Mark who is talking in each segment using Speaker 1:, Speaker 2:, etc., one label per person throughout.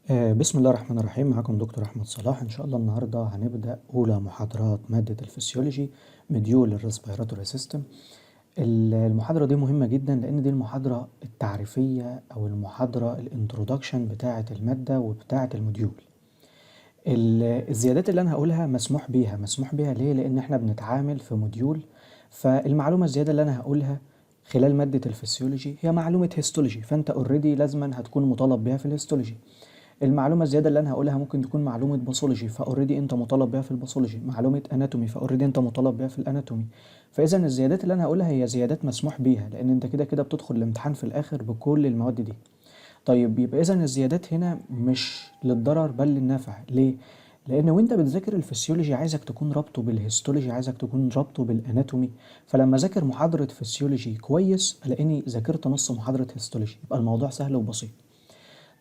Speaker 1: بسم الله الرحمن الرحيم. معكم دكتور أحمد صلاح. إن شاء الله النهاردة هنبدأ أولى محاضرات مادة الفسيولوجي مديول الريسبيراتوري سيستم. المحاضرة دي مهمة جدا لأن دي المحاضرة التعريفية أو المحاضرة الانترودكشن بتاعة المادة وبتاعة الموديول. الزيادات اللي أنا هقولها مسموح بيها ليه؟ لأن احنا بنتعامل في موديول، فالمعلومة الزيادة اللي أنا هقولها خلال مادة الفسيولوجي هي معلومة هيستولوجي، فأنت اوريدي لازما هتكون مطالب بيها في الهيستولوجي. المعلومة الزيادة اللي أنا هقولها ممكن تكون معلومة باثولوجي، فاوريدي أنت مطالب بيها في الباثولوجي. معلومة أناتومي، فاوريدي أنت مطالب بيها في الأناتومي. فإذا الزيادات اللي أنا هقولها هي زيادات مسموح بيها، لأن أنت كده كده بتدخل الامتحان في الآخر بكل المواد دي. طيب يبقى إذا الزيادات هنا مش للضرر بل للنفع. ليه؟ لأن وأنت بتذاكر الفسيولوجي عايزك تكون رابطه بالهيستولوجي، عايزك تكون رابطه بالأناتومي. فلما ذاكر محاضرة فسيولوجي كويس ألاقيني ذاكرت نص محاضرة هيستولوجي، يبقى الموضوع سهل وبسيط.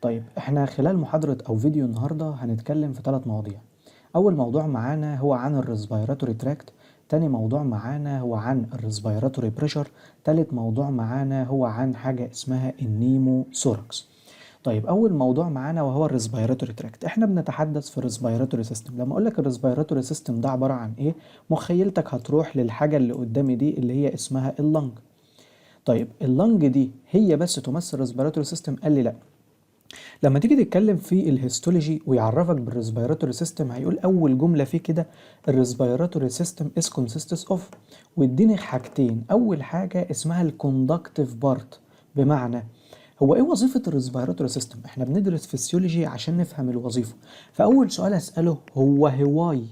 Speaker 1: طيب احنا خلال محاضرة او فيديو النهاردة هنتكلم في 3 مواضيع. اول موضوع معانا هو عن الريسبيراتوري تراكت، تاني موضوع معانا هو عن الريسبيراتوري بريشر، تالت موضوع معانا هو عن حاجة اسمها النيمو ثوركس. طيب اول موضوع معانا وهو الريسبيراتوري تراكت. احنا بنتحدث في الريسبيراتوري سيستم. لما اقول لك الريسبيراتوري سيستم ده عبارة عن ايه، مخيلتك هتروح للحاجة اللي قدامي دي اللي هي اسمها اللنج. طيب اللنج دي هي بس تمثل الريسبيراتوري سيستم؟ قال لي لا. لما تيجي تتكلم في الهيستولوجي ويعرفك بالريسبيراتوري سيستم هيقول اول جمله فيه كده الريسبيراتوري سيستم از كونسيستس اوف، واديني حاجتين. اول حاجه اسمها الكوندكتيف بارت، بمعنى هو ايه وظيفه الريسبيراتوري سيستم؟ احنا بندرس فيسيولوجي عشان نفهم الوظيفه. فاول سؤال اساله هو هواي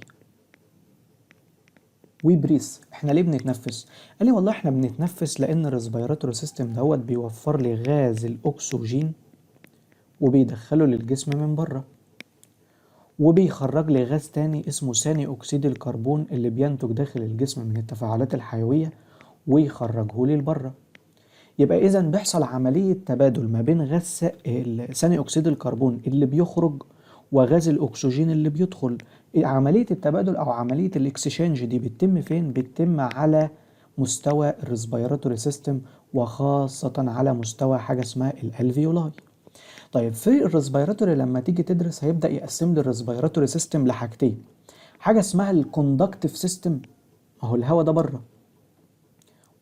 Speaker 1: وي بريس، احنا ليه بنتنفس؟ قال لي والله احنا بنتنفس لان الريسبيراتوري سيستم دوت بيوفر لي غاز الاكسجين وبيدخله للجسم من بره، وبيخرج لي غاز تاني اسمه ثاني أكسيد الكربون اللي بينتج داخل الجسم من التفاعلات الحيوية ويخرجه لي لبره. يبقى إذا بيحصل عملية تبادل ما بين غاز ثاني أكسيد الكربون اللي بيخرج وغاز الأكسجين اللي بيدخل. عملية التبادل أو عملية الإكسشينج دي بتتم فين؟ بتتم على مستوى الريسبيراتوري سيستم، وخاصة على مستوى حاجة اسمها الألفيولاي. طيب في الريسبيراتوري لما تيجي تدرس هيبدأ يقسم لي الريسبيراتوري سيستم لحاجتين. حاجة اسمها الكوندكتيف سيستم، اهو الهواء ده بره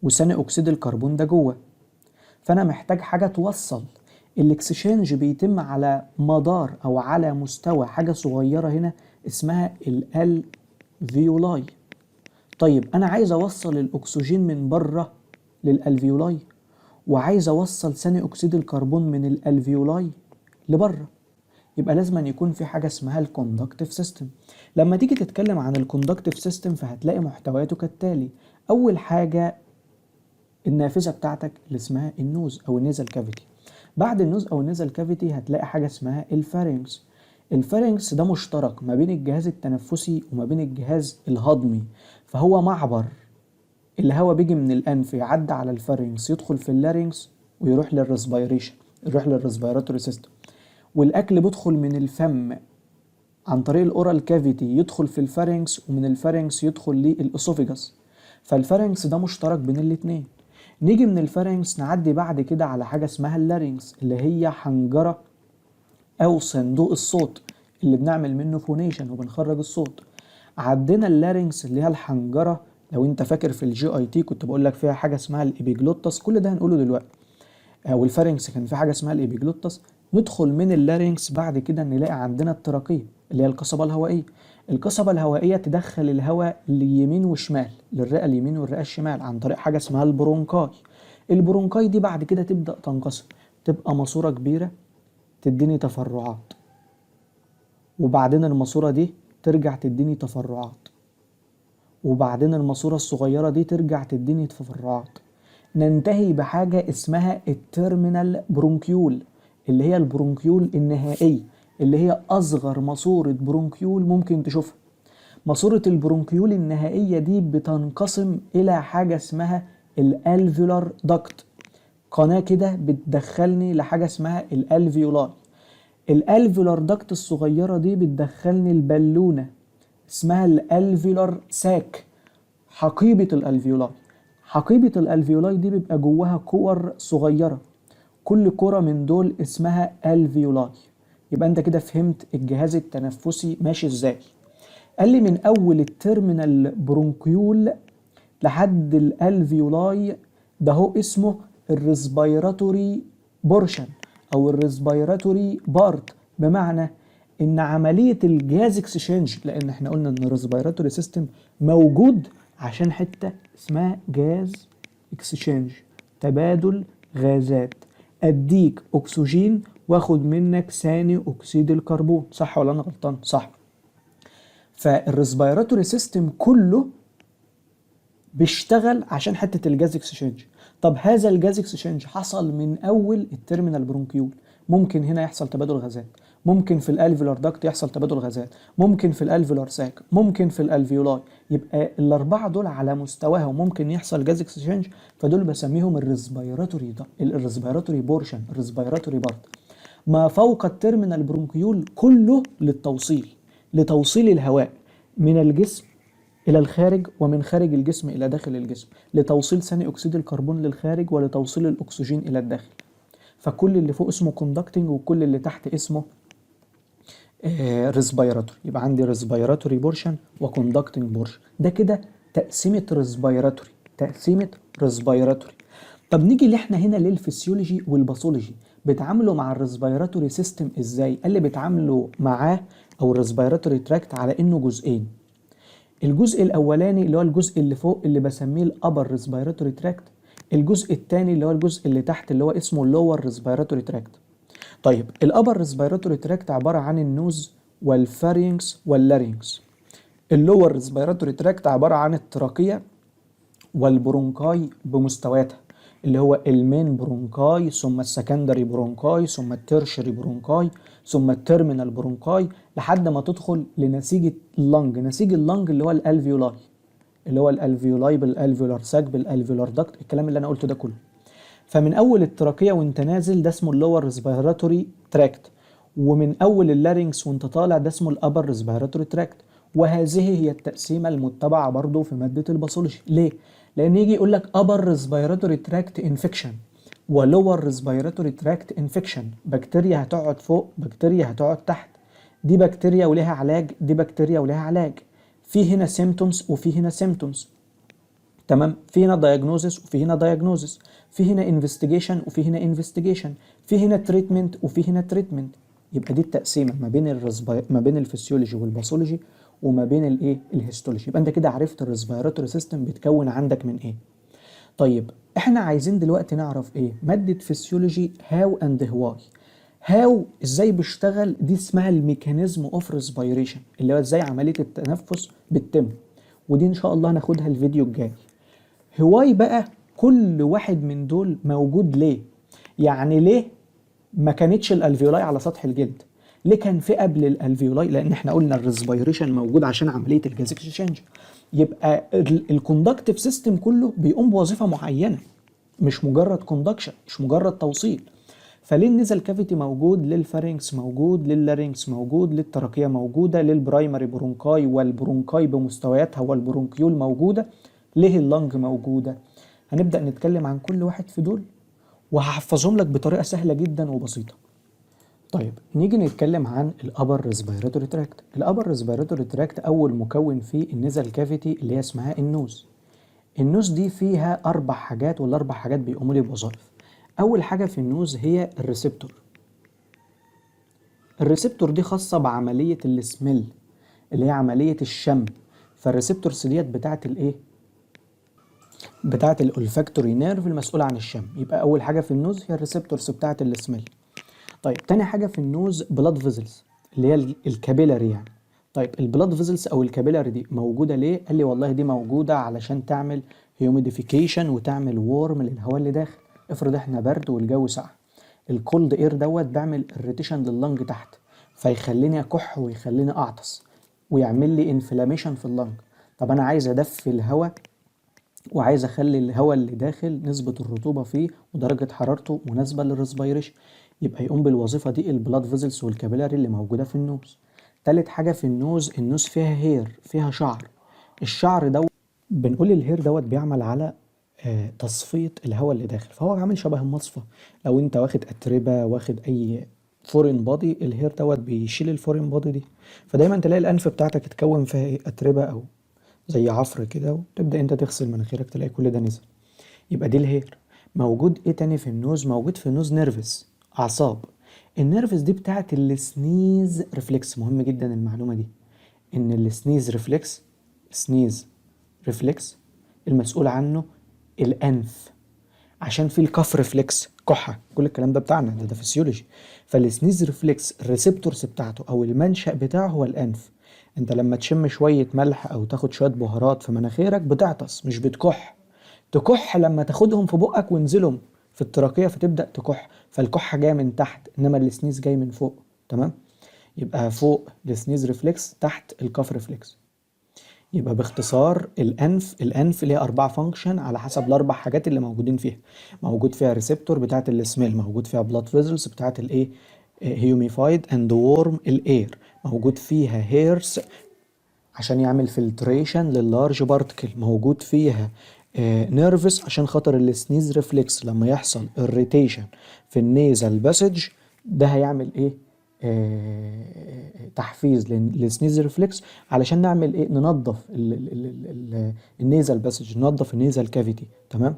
Speaker 1: وثاني اكسيد الكربون ده جوه، فانا محتاج حاجة توصل. الاكسشينج بيتم على مدار او على مستوى حاجة صغيرة هنا اسمها الالفيولاي. طيب انا عايز اوصل الاكسجين من بره للالفيولاي، وعايز اوصل ثاني اكسيد الكربون من الالفيولاي لبره، يبقى لازم أن يكون في حاجة اسمها الكوندكتيف سيستم. لما تيجي تتكلم عن الكوندكتيف سيستم فهتلاقي محتوياته كالتالي. أول حاجة النافذة بتاعتك اللي اسمها النوز أو النيزل كافيتي. بعد النوز أو النيزل كافيتي هتلاقي حاجة اسمها الفارنكس. الفارنكس ده مشترك ما بين الجهاز التنفسي وما بين الجهاز الهضمي، فهو معبر. الهواء بيجي من الأنف يعدي على الفارنكس يدخل في اللارينكس ويروح للريسبيريشن، يروح للريسبيراتوري سيستم. والاكل بيدخل من الفم عن طريق الاورال كافيتي يدخل في الفارنكس، ومن الفارنكس يدخل للاسوفيجاس. فالفارنكس ده مشترك بين الاتنين. نيجي من الفارنكس نعدي بعد كده على حاجه اسمها اللارينكس اللي هي حنجره او صندوق الصوت اللي بنعمل منه فونيشن وبنخرج الصوت. عدينا اللارينكس اللي هي الحنجره، لو انت فاكر في الجي اي تي كنت بقول لك فيها حاجه اسمها الابيجلوتس، كل ده هنقوله دلوقتي. والفارنكس كان في حاجه اسمها الابيجلوتس. ندخل من اللارينكس بعد كده نلاقي عندنا التراقية اللي هي القصبة الهوائية. القصبة الهوائية تدخل الهواء ليمين وشمال، للرئة اليمين والرئة الشمال عن طريق حاجة اسمها البرونكاي. البرونكاي دي بعد كده تبدأ تنقسم، تبقى ماسورة كبيرة تديني تفرعات، وبعدين الماسورة دي ترجع تديني تفرعات، وبعدين الماسورة الصغيرة دي ترجع تديني تفرعات. ننتهي بحاجة اسمها التيرمينال برونكيول اللي هي البرونكيول النهائي، اللي هي أصغر ماسورة برونكيول ممكن تشوفها. ماسورة البرونكيول النهائية دي بتنقسم إلى حاجة اسمها الألفيولار داكت، قناة كده بتدخلني لحاجة اسمها الألفيولاي. الألفيولار داكت الصغيرة دي بتدخلني البالونة اسمها الألفيولار ساك، حقيبة الألفيولاي. حقيبة الألفيولاي دي بيبقى جواها كور صغيرة، كل كرة من دول اسمها ألفيولاي. يبقى انت كده فهمت الجهاز التنفسي ماشي ازاي. قال لي من اول التيرمينال برونكيول لحد الالفيولاي، ده هو اسمه الريسبيراتوري بورشن او الريسبيراتوري بارت، بمعنى ان عمليه الجاز اكسشينج، لان احنا قلنا ان الريسبيراتوري سيستم موجود عشان حته اسمها جاز اكسشينج، تبادل غازات، اديك اكسجين واخد منك ثاني اكسيد الكربون، صح ولا انا غلطان؟ صح. فالريسبيراتوري سيستم كله بيشتغل عشان حته الجاز اكسشينج. طب هذا الجاز اكسشينج حصل من اول التيرمينال برونكيول، ممكن هنا يحصل تبادل غازات، ممكن في الالفيولار داكت يحصل تبادل غازات، ممكن في الالفيولار ساك، ممكن في الالفيولاي. يبقى الاربعه دول على مستواهم ممكن يحصل جاز اكسشينج، فدول بسميهم الريسبيراتوري، ده الريسبيراتوري بورشن، الريسبيراتوري بارت. ما فوق التيرمينال برونكيول كله للتوصيل، لتوصيل الهواء من الجسم إلى الخارج ومن خارج الجسم إلى داخل الجسم، لتوصيل ثاني أكسيد الكربون للخارج ولتوصيل الأكسجين إلى الداخل. فكل اللي فوق اسمه كوندكتنج وكل اللي تحت اسمه ريسبيراتوري. يبقى عندي ريسبيراتوري بورشن وكوندكتنج بورشن، ده كده تقسيمة ريسبيراتوري، تقسيمة ريسبيراتوري. طب نيجي اللي احنا هنا للفسيولوجي والباثولوجي، بيتعاملوا مع الريسبيراتوري سيستم ازاي؟ قال لي بيتعاملوا معاه او الريسبيراتوري تراكت على انه جزئين. الجزء الاولاني اللي هو الجزء اللي فوق اللي بسميه الابر ريسبيراتوري تراكت، الجزء الثاني اللي هو الجزء اللي تحت اللي هو اسمه اللور ريسبيراتوري تراكت. طيب الابر ريسبيراتوري تراكت عباره عن النوز والفارينكس واللارينكس. اللور ريسبيراتوري تراكت عباره عن التراكيه والبرونكاي بمستوياتها، اللي هو المين برونكاي ثم السكندري برونكاي ثم الترشري برونكاي ثم التيرمينال برونكاي، لحد ما تدخل لنسيج اللنج، نسيج اللنج اللي هو الالفيولاي، اللي هو الالفيولاي بالالفيولار ساك بالالفيولار داكت، الكلام اللي انا قلته ده كله. فمن اول التراكيه وانت نازل ده اسمه اللور ريسبيراتوري تراكت، ومن اول اللارينكس وانت طالع ده اسمه الابر ريسبيراتوري تراكت. وهذه هي التقسيمه المتبعه برضو في ماده الباثولوجي. ليه؟ لان يجي يقول لك ابر ريسبيراتوري تراكت انفكشن ولور ريسبيراتوري تراكت انفكشن، بكتيريا هتقعد فوق، بكتيريا هتقعد تحت، دي بكتيريا ولها علاج، دي بكتيريا ولها علاج، في هنا سيمتومز وفي هنا سيمتومز، تمام، في هنا دايجنوزس وفي هنا دايجنوزس، في هنا انفستيجيشن وفي هنا انفستيجيشن، في هنا تريتمنت وفي هنا تريتمنت. يبقى دي التقسيمه ما بين ما بين الفسيولوجي والباثولوجي وما بين الايه الهيستولوجي. يبقى انت كده عرفت الريسبيراتوري سيستم بيتكون عندك من ايه. طيب احنا عايزين دلوقتي نعرف ايه ماده فسيولوجي، هاو اند هواي. هاو ازاي بيشتغل، دي اسمها الميكانيزم اوف ريسبيريشن، اللي هو ازاي عمليه التنفس بتتم، ودي ان شاء الله هناخدها الفيديو الجاي. هواي بقى كل واحد من دول موجود ليه؟ يعني ليه ما كانتش الالفيولاي على سطح الجلد؟ ليه كان في قبل الالفيولاي؟ لان احنا قلنا الريسبيريشن موجود عشان عمليه الجاز اكسشينج. يبقى الكوندكتيف سيستم كله بيقوم بوظيفه معينه، مش مجرد كوندكشن، مش مجرد توصيل. فليه النزل كافيتي موجود، للفارينكس موجود، لللارينكس موجود، للتراكيه موجوده، للبرايمري برونكاي والبرونكاي بمستوياتها والبرونكيول موجوده، ليه اللنج موجوده؟ هنبدا نتكلم عن كل واحد في دول وهحفظهم لك بطريقه سهله جدا وبسيطه. طيب نيجي نتكلم عن الابر ريسبيراتوري تراكت. الابر ريسبيراتوري تراكت اول مكون فيه النزل كافيتي اللي هي اسمها النوز. النوز دي فيها 4 حاجات، والاربع حاجات بيقوموا لي بوظائف. اول حاجه في النوز هي الريسبتور. الريسبتور دي خاصه بعمليه السميل، اللي هي عمليه الشم. فالريسبتورز ديت بتاعت الايه، بتاعت الأولفاكتوري نيرف المسؤولة عن الشم. يبقى أول حاجة في النوز هي الريسبتورز بتاعت السميل. طيب تاني حاجة في النوز بلاد فيزلز، اللي هي الكابيلاري يعني. طيب البلاد فيزلز أو الكابيلاري دي موجودة ليه؟ قال لي والله دي موجودة علشان تعمل هيوميديفيكيشن وتعمل وورم للهواء اللي داخل. افرض احنا برد والجو ساقع، الكولد اير دوت بيعمل اريتيشن لللنج تحت، فيخليني اكح ويخليني اعطس ويعمل لي انفلاميشن في اللنج. طب انا عايز ادفي الهواء وعايز اخلي الهواء اللي داخل نسبة الرطوبة فيه ودرجة حرارته مناسبة للريسبيريشن، يبقى يقوم بالوظيفة دي البلاد فيزلز والكابيلاري اللي موجودة في النوز. تالت حاجة في النوز، النوز فيها هير، فيها شعر. الشعر دوت بنقول الهير دوت بيعمل على تصفية الهواء اللي داخل، فهو عامل شبه المصفى. لو انت واخد أتربة، واخد أي فورين بودي، الهير دوت بيشيل الفورين بودي دي. فدايما تلاقي الانف بتاعتك اتكون فيها ايه، اتربه او زي عفر كده، وتبدا انت تغسل مناخيرك تلاقي كل ده نزل. يبقى دي الهير. موجود ايه تاني في النوز؟ موجود في النوز نيرفس، اعصاب. النيرفس دي بتاعت السنيز ريفلكس. مهم جدا المعلومه دي، ان السنيز ريفلكس، سنيز ريفلكس المسؤول عنه الانف، عشان في الكف ريفلكس كحه، كل الكلام ده بتاعنا ده فسيولوجي. فالسنيز ريفلكس الريسبتورز بتاعته او المنشأ بتاعه هو الانف. انت لما تشم شويه ملح او تاخد شويه بهارات في مناخيرك بتعطس مش بتكح. تكح لما تاخدهم في بقك وينزلهم في التراكية فتبدأ تكح، فالكحة جاية من تحت انما السنيز جاي من فوق. تمام. يبقى فوق السنيز ريفلكس، تحت الكف ريفلكس. يبقى باختصار الانف ليه 4 فانكشن على حسب الاربع حاجات اللي موجودين فيها. موجود فيها ريسبتور بتاعت السميل، موجود فيها بلاد فيزلز بتاعت الايه، هيوميفايد اند وورم الاير، موجود فيها هيرس عشان يعمل فلتريشن لللارج بارتكل، موجود فيها نيرفس عشان خاطر السنيز ريفلكس لما يحصل irritation في النيزل باسج ده هيعمل ايه، تحفيز للسنيز ريفلكس علشان نعمل ايه، ننظف النيزل باسج، ننظف النيزل كافيتي. تمام.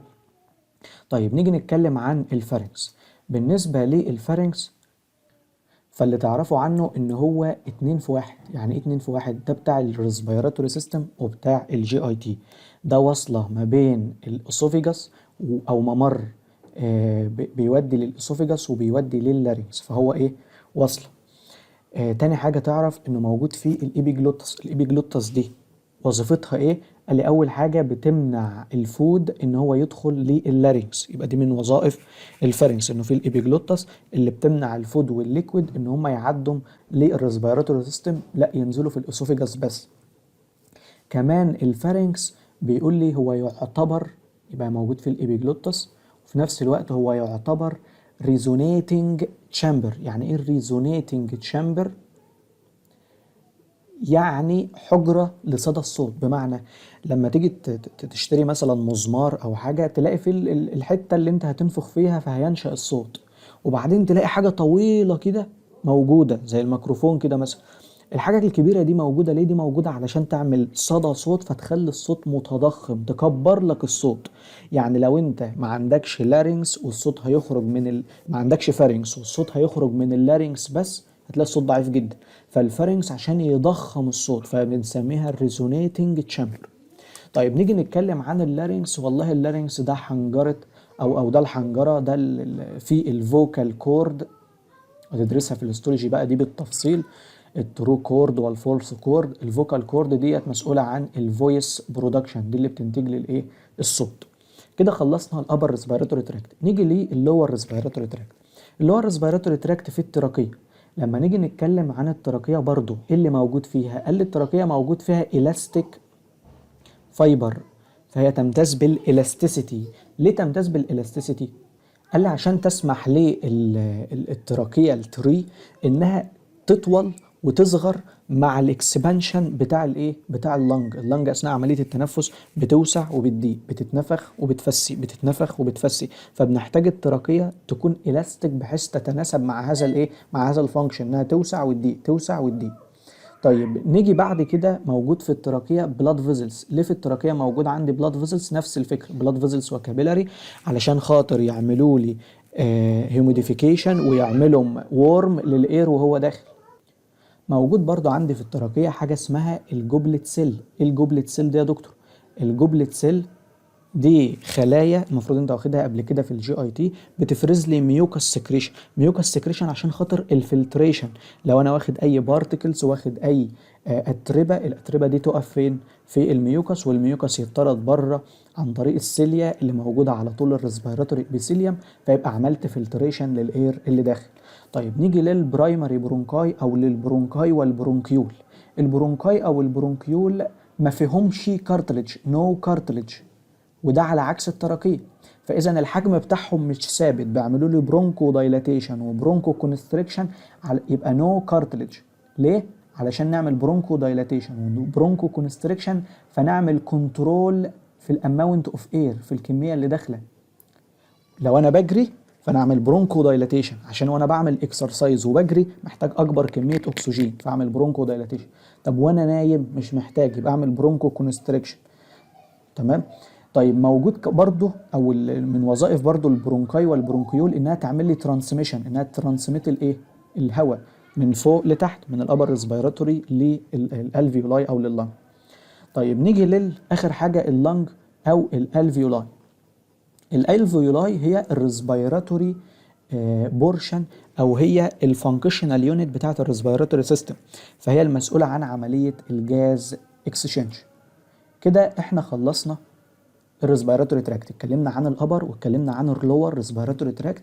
Speaker 1: طيب نيجي نتكلم عن الفارنكس. بالنسبة للفارنكس فاللي تعرفوا عنه ان هو 2 في 1. يعني ايه 2 في 1؟ ده بتاع الريسبيراتوري سيستم وبتاع الجي اي تي. ده وصلة ما بين الاسوفيجاس او ممر بيودي للاسوفيجاس وبيودي لللارينكس، فهو ايه، وصلة. تاني حاجة تعرف انه موجود فيه الابيجلوتس. الابيجلوتس دي وظيفتها ايه؟ قال لي اول حاجة بتمنع الفود ان هو يدخل لللارينكس، يبقى دي من وظائف الفارنكس انه في الابيجلوتس اللي بتمنع الفود والليكويد ان هم يعدوا للريسبيراتوري سيستم، لا ينزلوا في الاسوفيجاس بس. كمان الفارنكس بيقول لي هو يعتبر، يبقى موجود في الابيجلوتس وفي نفس الوقت هو يعتبر ريزونيتنج تشامبر. يعني ايه الريزونيتنج تشامبر؟ يعني حجرة لصدى الصوت. بمعنى لما تيجي تشتري مثلا مزمار او حاجة تلاقي في الحتة اللي انت هتنفخ فيها فهينشأ الصوت، وبعدين تلاقي حاجة طويلة كده موجودة زي الميكروفون كده مثلا. الحاجة الكبيرة دي موجودة ليه؟ دي موجودة علشان تعمل صدى صوت فتخلي الصوت متضخم، تكبر لك الصوت. يعني لو انت ما عندكش لارينكس والصوت هيخرج ما عندكش فارينكس والصوت هيخرج من اللارينكس بس، هتلاقي الصوت ضعيف جدا. فالفارنكس عشان يضخم الصوت فبنسميها الريزونيتنج تشامبر. طيب نيجي نتكلم عن اللارينكس. والله اللارينكس ده حنجرة او ده الحنجرة، ده في الفوكال كورد، هتدرسها في الاستولوجي بقى دي بالتفصيل، الترو كورد والفولس كورد. الفوكال كورد ديت مسؤولة عن الفويس برودكشن، دي اللي بتنتج لي الايه، الصوت. كده خلصنا الابر ريسبيراتوري تراكت. نيجي للور ريسبيراتوري تراكت. اللور ريسبيراتوري تراكت في التراكية. لما نيجي نتكلم عن التراكية برضو ايه اللي موجود فيها؟ قال لي التراكية موجود فيها الاستيك فايبر، فهي تمتاز بالالاستيسيتي. ليه تمتاز بالالاستيسيتي؟ قال لي عشان تسمح للتراكية التري انها تطول وتصغر مع الاكسبانشن بتاع الايه، بتاع اللنج اثناء عمليه التنفس بتوسع وبتضيق، بتتنفخ وبتفسي، بتتنفخ وبتفسي. فبنحتاج التراكيه تكون الاستيك بحيث تتناسب مع هذا الايه، مع هذا الفانكشن، انها توسع وتضيق توسع وتضيق. طيب نيجي بعد كده موجود في التراكية بلاد فيزلز. ليه في التراكية موجود عندي بلاد فيزلز؟ نفس الفكرة، بلاد فيزلز وكابيلاري علشان خاطر يعملوا لي هيوميديفيكيشن ويعملوا وورم للاير وهو داخل. موجود برضو عندي في التراكية حاجة اسمها الجوبلت سيل. ايه الجوبلت سيل دي يا دكتور؟ الجوبلت سيل دي خلايا المفروض انت واخدها قبل كده في الجي اي تي، بتفرز لي ميوكس سكريشن. ميوكس سكريشن عشان خاطر الفلتريشن. لو انا واخد اي بارتكلز، واخد اي اتربه، الاتربه دي تقف فين؟ في الميوكس، والميوكس يطرد بره عن طريق السيليا اللي موجوده على طول الريسبيراتوري ابيثيليوم، فيبقى عملت فلتريشن للاير اللي داخل. طيب نيجي للبرايمري برونكاي او للبرونكاي والبرونكيول. البرونكاي او البرونكيول ما فيهمش كارتلج، نو كارتلج، وده على عكس التراكية. فاذا الحجم بتاعهم مش ثابت، بيعملوا لي برونكو دايلاتيشن وبرونكو كونستريكشن، يبقى نو كارتلج. ليه؟ علشان نعمل برونكو دايلاتيشن وبرونكو كونستريكشن فنعمل كنترول في الاماونت اوف اير، في الكميه اللي داخله. لو انا بجري فانا اعمل برونكو دايلاتيشن عشان وانا بعمل اكسرسايز وبجري محتاج اكبر كميه اكسجين، فاعمل برونكو دايلاتيشن. طب وانا نايم مش محتاج، يبقى اعمل برونكو كونستريكشن. تمام. طيب موجود برضو او من وظائف برضو البرونكاي والبرونكيول انها تعمل لي ترانسميشن، انها ترانسميت الايه، الهواء من فوق لتحت، من الابر ريسبيراتوري للالفيولاي او لللنج. طيب نيجي للاخر حاجه اللنج او الالفيولاي. الالفيولاي هي الريسبيراتوري بورشن، او هي الفانكشنال يونت بتاعه الريسبيراتوري سيستم، فهي المسؤوله عن عمليه الجاز اكسشينج. كده احنا خلصنا الريسبيراتوري تراكت، اتكلمنا عن الابر واتكلمنا عن اللور ريسبيراتوري تراكت.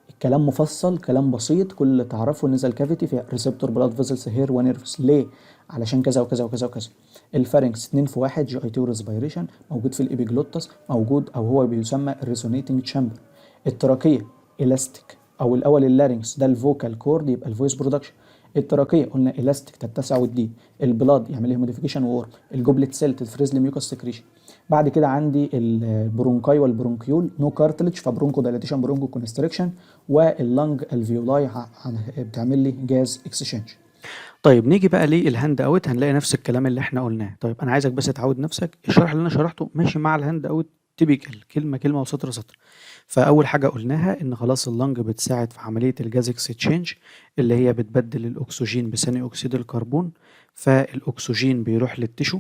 Speaker 1: الكلام مفصل، كلام بسيط، كل اللي تعرفه النزل كافيتي فيها ريسبتور بلاد فيزلز هير ونيرفز. ليه؟ علشان كذا وكذا وكذا وكذا. الفارنكس 2 في 1 جي اي تي وريسبيريشن، موجود في الابيجلوتس، موجود او هو بيسمى الريزونيتنج تشامبر. التراكيه الاستيك، او الاول اللارynx ده الفوكال كورد يبقى الفويس برودكشن. التراكيه قلنا الاستيك تتسع وتضيق، البلاد يعمل لها موديفيكيشن وورم، الجوبلت سيل تفرز لي ميوكس سكريشن. بعد كده عندي البرونكاي والبرونكيول نو كارتلج، فبرونكو دايلاتيشن برونكو كونستريكشن، واللنج الفيولاي بتعمل لي جاز اكسشينج. طيب نيجي بقى للهاند اوت، هنلاقي نفس الكلام اللي احنا قلناه. طيب انا عايزك بس تعود نفسك الشرح اللي انا شرحته ماشي مع الهاند اوت تيبيكال، كلمه كلمه وسطر سطر. فاول حاجه قلناها ان خلاص اللنج بتساعد في عمليه الجاز اكسشينج، اللي هي بتبدل الاكسجين بثاني اكسيد الكربون، فالاكسجين بيروح للتشو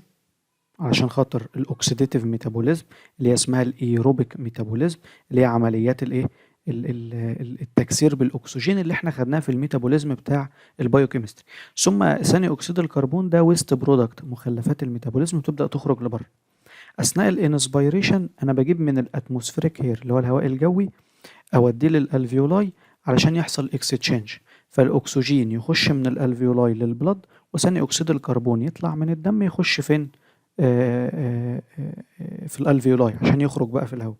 Speaker 1: علشان خاطر الاوكسيديتيف ميتابوليزم اللي هي اسمها الايروبيك ميتابوليزم، اللي هي عمليات الايه، التكسير بالاكسجين اللي احنا خدناها في الميتابوليزم بتاع البايوكيمستري. ثم ثاني اكسيد الكربون ده ويست برودكت، مخلفات الميتابوليزم، وتبدا تخرج لبره. اثناء الانسبيريشن انا بجيب من الاتموسفيريك هير اللي هو الهواء الجوي اوديه للالفيولاي علشان يحصل اكستشينج، فالاكسجين يخش من الالفيولاي للبلد، وثاني اكسيد الكربون يطلع من الدم يخش فين؟ في الالفيولاي عشان يخرج بقى في الهواء.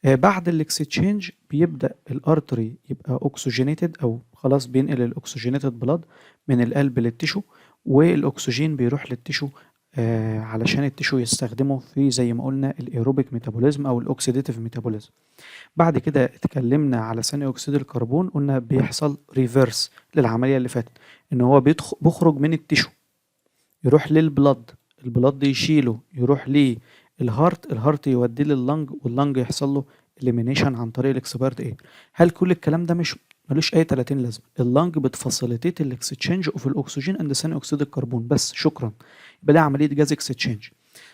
Speaker 1: بعد الاكستشينج بيبدأ الارتري يبقى اوكسجينيتد، او خلاص بينقل الاكسجينيتد بلاد من القلب للتشو، والاكسجين بيروح للتشو علشان التشو يستخدمه في زي ما قلنا الايروبيك ميتابوليزم او الاوكسيديتيف ميتابوليزم. بعد كده اتكلمنا على ثاني اكسيد الكربون، قلنا بيحصل ريفيرس للعمليه اللي فاتت، ان هو بيخرج من التشو يروح للبلد، البلد يشيله يروح للهارت، الهارت يوديه لللنج، واللنج يحصل له اليمينيشن عن طريق الاكسبيرت اير. هل كل الكلام ده مش ملوش اي 30 لازمه؟ اللنج بتفاسيليتيت الاكستشينج اوف الاكسجين اند ثاني اكسيد الكربون بس، شكرا. يبقى ده عمليه جاز اكستشينج.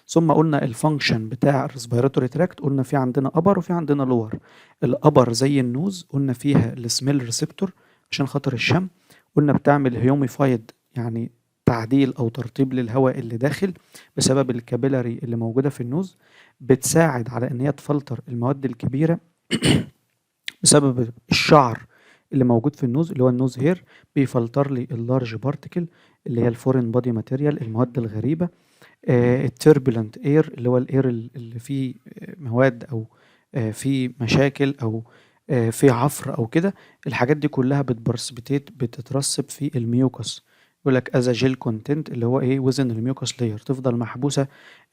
Speaker 1: ثم قلنا الفانكشن بتاع الريسبيراتوري تراكت، قلنا في عندنا ابر وفي عندنا لور. الابر زي النوز قلنا فيها السميل ريسبتور عشان خاطر الشم، قلنا بتعمل هيوميفايد يعني تعديل او ترطيب للهواء اللي داخل بسبب الكابيلاري اللي موجوده في النوز، بتساعد على ان هي تفلتر المواد الكبيره بسبب الشعر اللي موجود في النوز اللي هو النوز هير، بيفلتر لي اللارج بارتكل اللي هي الفورين بودي ماتيريال، المواد الغريبه. التربulent اير اللي هو الاير اللي فيه مواد او فيه مشاكل او في عفر او كده، الحاجات دي كلها بتبرسبيتيت، بتترسب في الميوكس. يقول لك از جيل كونتنت اللي هو ايه وزن الميوكس لاير، تفضل محبوسه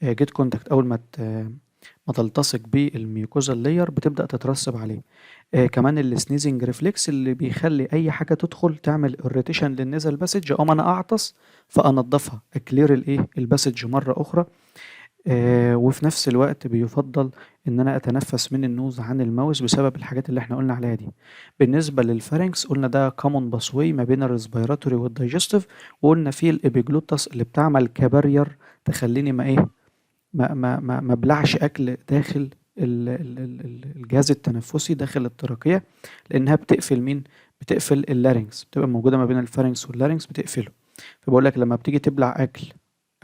Speaker 1: جيت كونتاكت، اول ما تلتصق بالميوكوزال لاير بتبدا تترسب عليه. كمان السنيزنج ريفلكس اللي بيخلي اي حاجه تدخل تعمل اوريتيشن للنزل باسج، اقوم انا اعطس فانضفها اكلير الايه الباسج مره اخرى. وفي نفس الوقت بيفضل ان انا اتنفس من النوز عن الماوس بسبب الحاجات اللي احنا قلنا عليها دي. بالنسبه للفارنكس قلنا ده كومون باسوي ما بين الريسبيراتوري والدايجستيف، وقلنا فيه الابيجلوتس اللي بتعمل كبارير تخليني ما ايه ما ابلعش اكل داخل الجهاز التنفسي داخل التراكيه، لانها بتقفل مين؟ بتقفل اللارynx، بتبقى موجوده ما بين الفارنكس واللارynx بتقفله. فبقول لك لما بتيجي تبلع اكل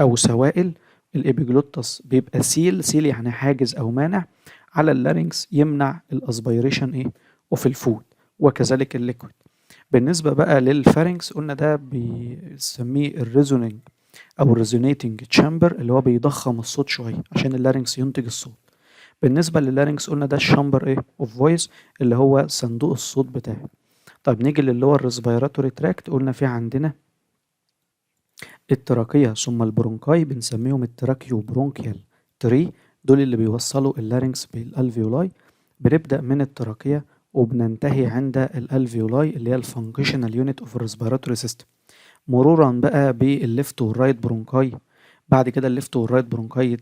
Speaker 1: او سوائل، الابيجلوتس بيبقى سيل يعني حاجز او مانع على اللارynx، يمنع الاسبيريشن ايه اوف الفود، وكذلك الليكويد. بالنسبه بقى للفارنكس قلنا ده بيسميه الريزونينج او الريزونيتنج تشامبر، اللي هو بيضخم الصوت شويه عشان اللارynx ينتج الصوت. بالنسبه لللارynx قلنا ده الشامبر ايه اوف فويس، اللي هو صندوق الصوت بتاعي. طيب نيجي للي هو الريسبيراتوري تراكت، قلنا في عندنا التراكية ثم البرونكاي، بنسميهم التراكيو برونكيال تري، دول اللي بيوصلوا اللارynx بالالفيولاي. بنبدأ من التراكية وبننتهي عند الالفيولاي اللي هي الفانكشنال يونت اوف ريسبيراتوري سيستم. مرورا بقى بالليفت والرايت برونكاي. بعد كده الليفت والرايت برونكاي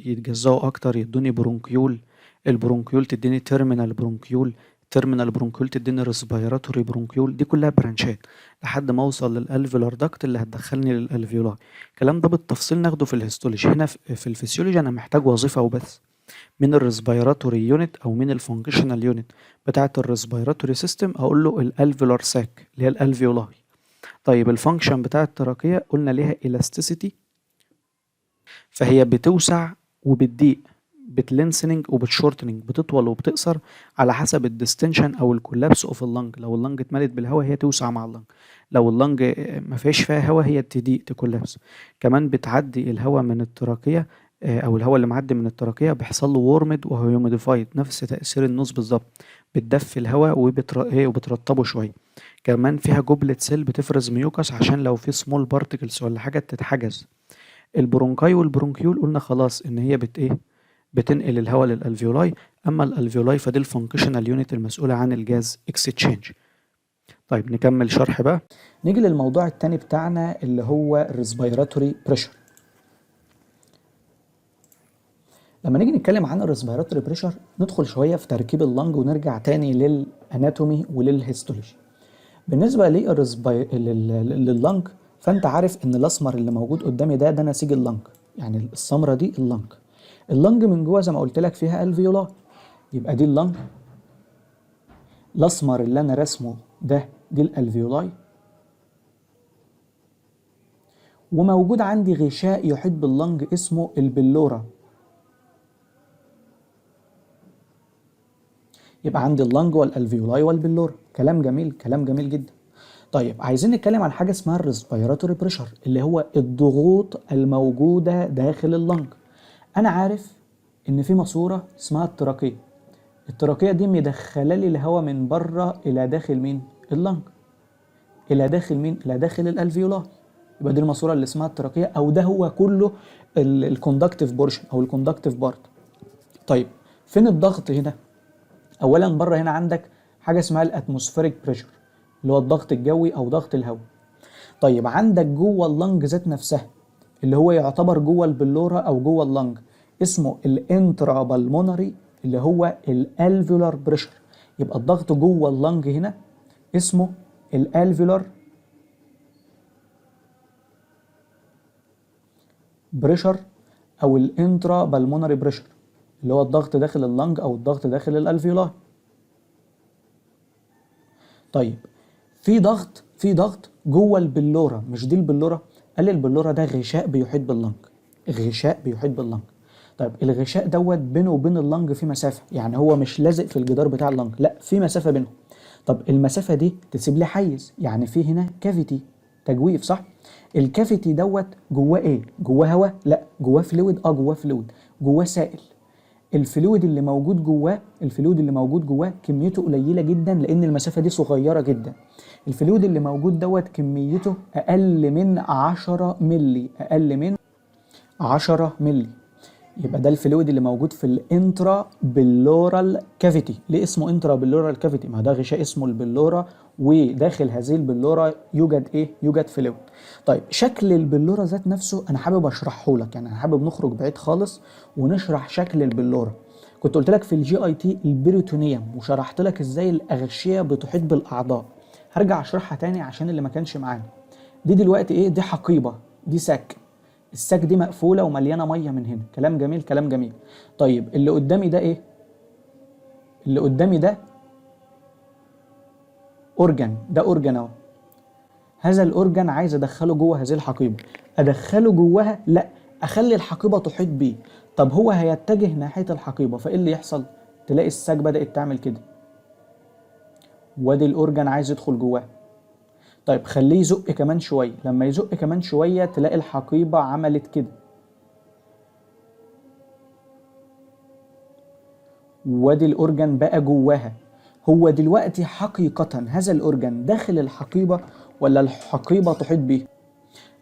Speaker 1: يتجزأوا اكتر، يدوني برونكيول، البرونكيول تديني تيرمينال برونكيول، تيرمينال برونكيول تديني ريسبيراتوري برونكيول. دي كلها برانشات لحد ما اوصل للالفيولار داكت اللي هتدخلني للالفيولاي. الكلام ده بالتفصيل ناخده في الهيستولوجي. هنا في الفسيولوجي انا محتاج وظيفة وبس، من الريسبيراتوري يونت او من الفانكشنال يونت بتاعه الريسبيراتوري سيستم اقول له الالفيولار ساك اللي هي الالفيولاي. طيب الفانكشن بتاعه التراكية قلنا ليها elasticity، فهي بتوسع وبتضيق، بتلينسنج وبتشورتنج، بتطول وبتقصر على حسب الديستنشن او الكولابس اوف اللنج. لو اللنج اتملت بالهواء هي توسع مع اللنج، لو اللنج ما فيش فيها هواء هي تضيق تكولابس. كمان بتعدي الهواء من التراكية او الهواء اللي معدي من التراكية بيحصل له وورمد وهو هيوميديفايد، نفس تأثير النوز بالظبط، بتدفي الهواء وبترطبه شوية. كمان فيها جوبلت سيل بتفرز ميوكس عشان لو في سمول بارتكلز ولا حاجة تتحجز. البرونكاي والبرونكيول قلنا خلاص ان هي بتنقل الهواء للالفيولاي. اما الالفيولاي فدي الفانكشنال يونت المسؤولة عن الجاز اكستشينج. طيب نكمل شرح بقى. نيجي للموضوع التاني بتاعنا اللي هو الريسبيراتوري بريشر. لما نيجي نتكلم عن الريسبيراتوري بريشر ندخل شوية في تركيب اللنج ونرجع تاني للاناتومي وللهيستولوجي. بالنسبة لللنج فانت عارف ان الاسمر اللي موجود قدامي ده نسيج اللنج، يعني السمرة دي اللنج. اللنج من جوه زي ما قلت لك فيها الفيولا، يبقى دي اللنج. الاسمر اللي انا رسمه ده دي الالفيولاي، وموجود عندي غشاء يحيط باللنج اسمه البلورا. يبقى عندي اللنج والالفيولاي والبلورا. كلام جميل، كلام جميل جدا. طيب عايزين نتكلم عن حاجه اسمها الريسبيراتوري بريشر اللي هو الضغوط الموجوده داخل اللنج. انا عارف ان في ماسوره اسمها التراكيه. التراكيه دي مدخله لي الهواء من بره الى داخل مين؟ اللنج. الى داخل مين؟ الى داخل الالفيولاي. يبقى دي الماسوره اللي اسمها التراكيه، او ده هو كله الكوندكتيف بورشن او الكوندكتيف بارت. طيب فين الضغط هنا؟ اولا بره هنا عندك حاجه اسمها الاتموسفيريك بريشر اللي هو الضغط الجوي او ضغط الهواء. طيب عندك جوه اللنج ذات نفسها اللي هو يعتبر جوه البلورا او جوه اللنج اسمه الانترا بالمونري اللي هو الالفيولار بريشر. يبقى الضغط جوه اللنج هنا اسمه الالفيولار بريشر او الانترا بالمونري بريشر اللي هو الضغط داخل اللنج او الضغط داخل الالفيولاي. طيب في ضغط جوه البلورا، مش دي البلورا؟ قال لي البلورا ده غشاء بيحيط باللنج، غشاء بيحيط باللنج. طيب الغشاء دوت بينه وبين اللنج في مسافه، يعني هو مش لازق في الجدار بتاع اللنج، لا في مسافه بينهم. طب المسافه دي تسيب لي حيز، يعني في هنا كافيتي، تجويف، صح؟ الكافيتي دوت جواه ايه؟ جواه هواء؟ لا جواه فلويد. جواه فلويد، جواه سائل. الفلويد اللي موجود جواه كميته قليله جدا لان المسافه دي صغيره جدا. الفلويد اللي موجود دوت كميته اقل من 10 ملي، اقل من 10 ملي. يبقى ده الفلويد اللي موجود في الانترا بلورال كافيتي. ليه اسمه انترا بلورال كافيتي؟ ما ده غشاء اسمه البلورا، وداخل هذه البلورا يوجد ايه؟ يوجد فلويد. طيب شكل البلورا ذات نفسه انا حابب اشرحه لك، يعني انا حابب نخرج بعيد خالص ونشرح شكل البلورا. كنت قلت لك في الجي اي تي البريتونيوم وشرحت لك ازاي الاغشيه بتحيط بالاعضاء. هرجع اشرحها تاني عشان اللي ما كانش معانا. دي دلوقتي ايه؟ دي حقيبه، دي ساك. الساك دي مقفوله ومليانه ميه من هنا. كلام جميل، كلام جميل. طيب اللي قدامي ده ايه؟ اللي قدامي ده اورجان، ده اورجان اهو. هذا الاورجان عايز ادخله جوه هذه الحقيبه. ادخله جواها؟ لا، اخلي الحقيبه تحيط بيه. طب هو هيتجه ناحيه الحقيبه، فايه اللي يحصل؟ تلاقي الساك بدات تعمل كده، وادي الاورجان عايز يدخل جواه. طيب خليه يزق كمان شويه، لما يزق كمان شويه تلاقي الحقيبه عملت كده، وادي الاورجان بقى جواها. هو دلوقتي حقيقة هذا الاورجان داخل الحقيبة ولا الحقيبة تحيط به؟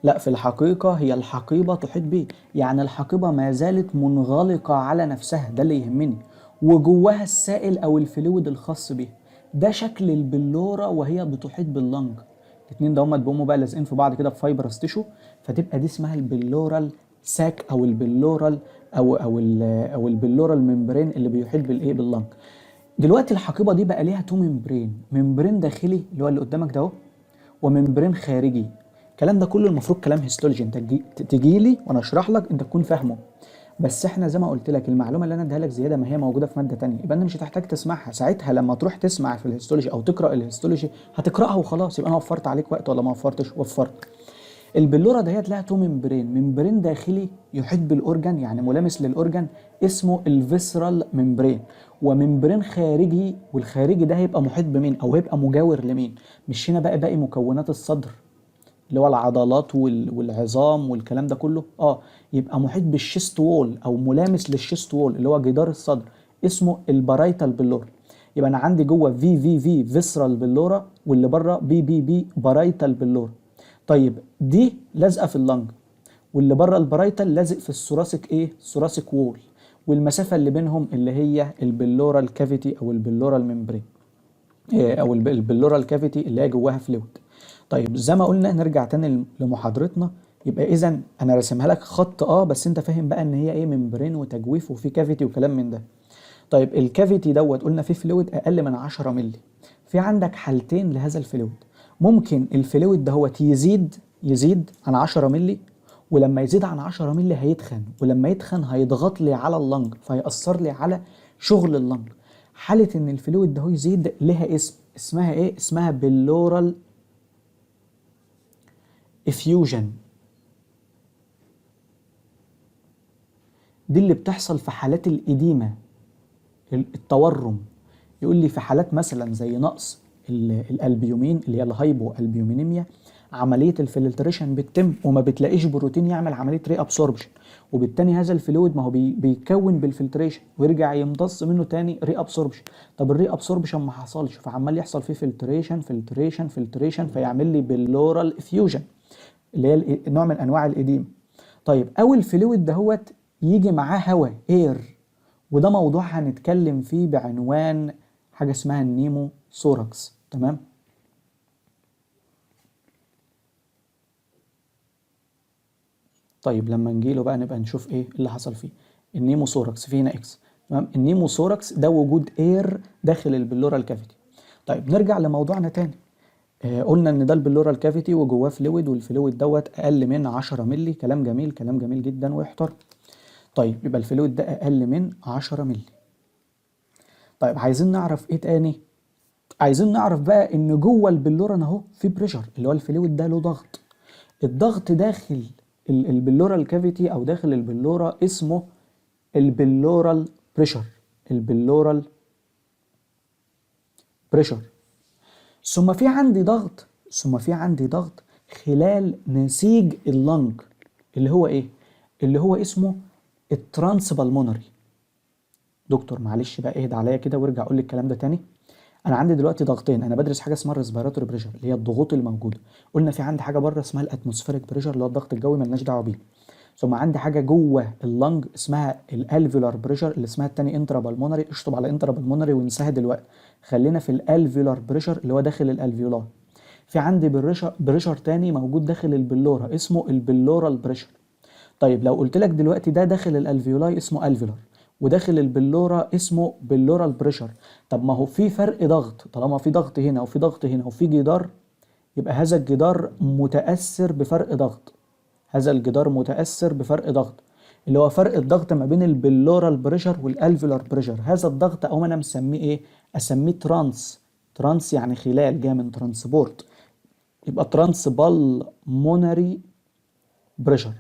Speaker 1: لا، في الحقيقة هي الحقيبة تحيط به، يعني الحقيبة ما زالت منغلقة على نفسها، ده اللي يهمني. وجواها السائل او الفلويد الخاص بيها. ده شكل البلوره وهي بتحيط باللنج. الاثنين ده هم بيقوموا بقى لازقين في بعض كده بفايبرس تيشو، فتبقى دي اسمها البلورال ساك او البلورال او البلورال ممبرين اللي بيحيط بالايه باللنج. دلوقتي الحقيبه دي بقى ليها تو ممبرين داخلي اللي هو اللي قدامك ده اهو، وممبرين خارجي. الكلام ده كله المفروض كلام هيستولوجي، انت تجي لي وانا اشرح لك انت تكون فاهمه. بس احنا زي ما قلت لك المعلومه اللي انا اديها لك زياده ما هي موجوده في ماده تانية، يبقى انت مش هتحتاج تسمعها. ساعتها لما تروح تسمع في الهيستولوجي او تقرا الهيستولوجي هتقراها وخلاص، يبقى انا وفرت عليك وقت ولا ما وفرتش؟ وفرت. البلوره دهيت لها تو ممبرين داخلي يحيط بالاورجان يعني ملامس للاورجان اسمه الفيسرال ممبرين، وممبرين خارجي، والخارجي ده هيبقى محيط بمين او هيبقى مجاور لمين؟ مش هنا بقى باقي مكونات الصدر اللي هو العضلات والعظام والكلام ده كله، يبقى محيط بالشيست وول او ملامس للشيست وول اللي هو جدار الصدر، اسمه البارايتال بلور. يبقى انا عندي جوه في فيسرال بلورا، واللي بره بي بارايتال بلور. طيب دي لازقه في اللنج، واللي بره البرايتال لازق في الثوراسيك ايه؟ الثوراسيك وول، والمسافه اللي بينهم اللي هي البلورال كافيتي او البلورال ممبرين، او البلورال كافيتي اللي هي جواها فلويد. طيب زي ما قلنا نرجع تاني لمحاضرتنا. يبقى اذا انا راسمها لك خط بس انت فاهم بقى ان هي ايه؟ ممبرين وتجويف وفي كافيتي وكلام من ده. طيب الكافيتي دوت قلنا فيه فلويد اقل من 10 مللي. في عندك حالتين لهذا الفلويد، ممكن الفلويد دهوت يزيد عن 10 مللي، ولما يزيد عن 10 مللي هيتخن، ولما يتخن هيضغط لي على اللنج فهيأثر لي على شغل اللنج. حالة ان الفلويد ده يزيد لها اسمها ايه؟ اسمها بلورال افيوجن. دي اللي بتحصل في حالات الإديمة، التورم. يقول لي في حالات مثلا زي نقص الالبيومين اللي هي الهايبو البيومينيميا، عمليه الفلتريشن بتتم وما بتلاقيش بروتين يعمل عمليه ري ابسوربشن، وبالتالي هذا الفلويد ما هو بيتكون بالفلتريشن ويرجع يمتص منه تاني ري ابسوربشن. طب الري ابسوربشن ما حصلش، فعمال يحصل فيه فلتريشن فيعمل لي بلورال افيوجن اللي هي نوع من انواع الاديم. طيب او الفلويد دهوت يجي معاه هواء اير، وده موضوع هنتكلم فيه بعنوان حاجة اسمها النيمو سوراكس. تمام؟ طيب لما نجيله بقى نبقى نشوف ايه اللي حصل فيه. النيمو سوراكس فيه هنا اكس. تمام؟ النيمو سوراكس ده وجود اير داخل البلورال كافيتي. طيب نرجع لموضوعنا تاني. قلنا ان ده البلورال كافيتي وجواه فلويد، والفلويد دوت اقل من 10 مللي. كلام جميل، كلام جميل جدا ويحترم. طيب يبقى الفلويد ده اقل من 10 مللي. طيب عايزين نعرف ايه تاني؟ عايزين نعرف بقى ان جوه البلورة اهو في بريشر اللي هو الفلويد ده له ضغط. الضغط داخل البلورال كافيتي او داخل البلورة اسمه البلورال بريشر. البلورال بريشر. ثم في عندي ضغط خلال نسيج اللنج اللي هو ايه؟ اللي هو اسمه الترانسبالمونري. دكتور معلش بقى اهدى عليا كده وارجع قول لي الكلام ده تاني. انا عندي دلوقتي ضغطين، انا بدرس حاجه اسمها الريسبيراتوري بريشر اللي هي الضغوط الموجوده. قلنا في عندي حاجه بره اسمها الاتموسفيريك بريشر اللي هو الضغط الجوي مالناش دعوه بيه. ثم عندي حاجه جوه اللنج اسمها الالفيولار بريشر اللي اسمها التاني انترا بالمونري. اشطب على انترا بالمونري وانساها دلوقتي، خلينا في الالفيولار بريشر اللي هو داخل الالفيولار. في عندي بريشر تاني موجود داخل البلوره اسمه البلورال بريشر. طيب لو قلت لك دلوقتي ده داخل الالفيولاي اسمه الفيولار، وداخل البلورة اسمه بلورال بريشر. طب ما هو في فرق ضغط، طالما في ضغط هنا وفي ضغط هنا وفي جدار، يبقى هذا الجدار متأثر بفرق ضغط. هذا الجدار متأثر بفرق ضغط اللي هو فرق الضغط ما بين البلورال بريشر والالفيولار بريشر. هذا الضغط او انا مسميه ايه؟ اسميه ترانس يعني خلال، جاي من ترانسبورت، يبقى ترانسبالمونري بريشر.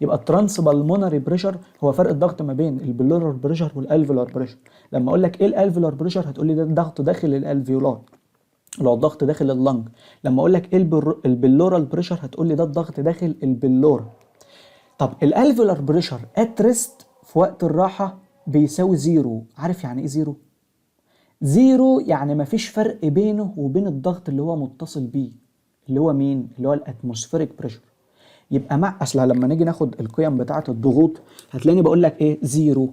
Speaker 1: يبقى الترانسبالمونري بريشر هو فرق الضغط ما بين البلورال بريشر والالفيولار بريشر. لما اقول لك ايه الالفيولار بريشر هتقول لي ده الضغط داخل الالفيولار اللي هو الضغط داخل اللنج. لما اقول لك ايه البلورال بريشر هتقول لي ده الضغط داخل البلورا. طب الالفيولار بريشر ات ريست في وقت الراحه بيساوي زيرو. عارف يعني ايه زيرو؟ زيرو يعني مفيش فرق بينه وبين الضغط اللي هو متصل بيه اللي هو مين؟ اللي هو الاتموسفيريك بريشر. يبقى مع اصل لما نيجي ناخد القيم بتاعه الضغوط هتلاقيني بقول لك ايه؟ زيرو،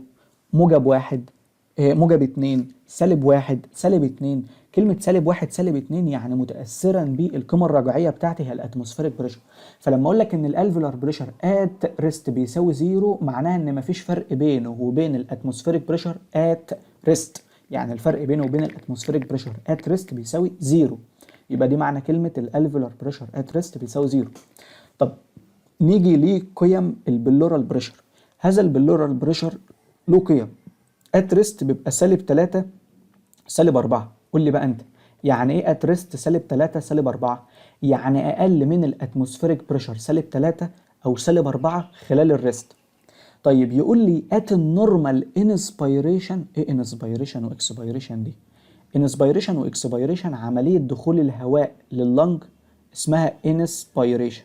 Speaker 1: موجب واحد، موجب 2 سالب 1 سالب 2. كلمة سالب 1 سالب 2 يعني متأثرا بالقيمة الرجعية بتاعتي هي الاتموسفيريك بريشر. فلما اقول لك ان الالفيولار بريشر ات ريست بيساوي زيرو، معناها ان مفيش فرق بينه وبين الاتموسفيريك بريشر ات ريست، يعني الفرق بينه وبين الاتموسفيريك بريشر ات ريست بيساوي زيرو. يبقى دي معنى كلمة الالفيولار بريشر ات ريست بيساوي زيرو. طب نيجي لقيم البلورال بريشر. هذا البلورال بريشر له قيم. ات ريست بيبقى سالب 3 سالب 4. قول لي بقى انت يعني ايه ات ريست سالب 3 سالب 4؟ يعني اقل من الاتموسفيريك بريشر سالب 3 او سالب 4 خلال الريست. طيب يقول لي ات النورمال انسبيريشن. ايه انسبيريشن واكسبيريشن دي؟ انسبيريشن واكسبيريشن عمليه دخول الهواء لللنج اسمها انسبيريشن،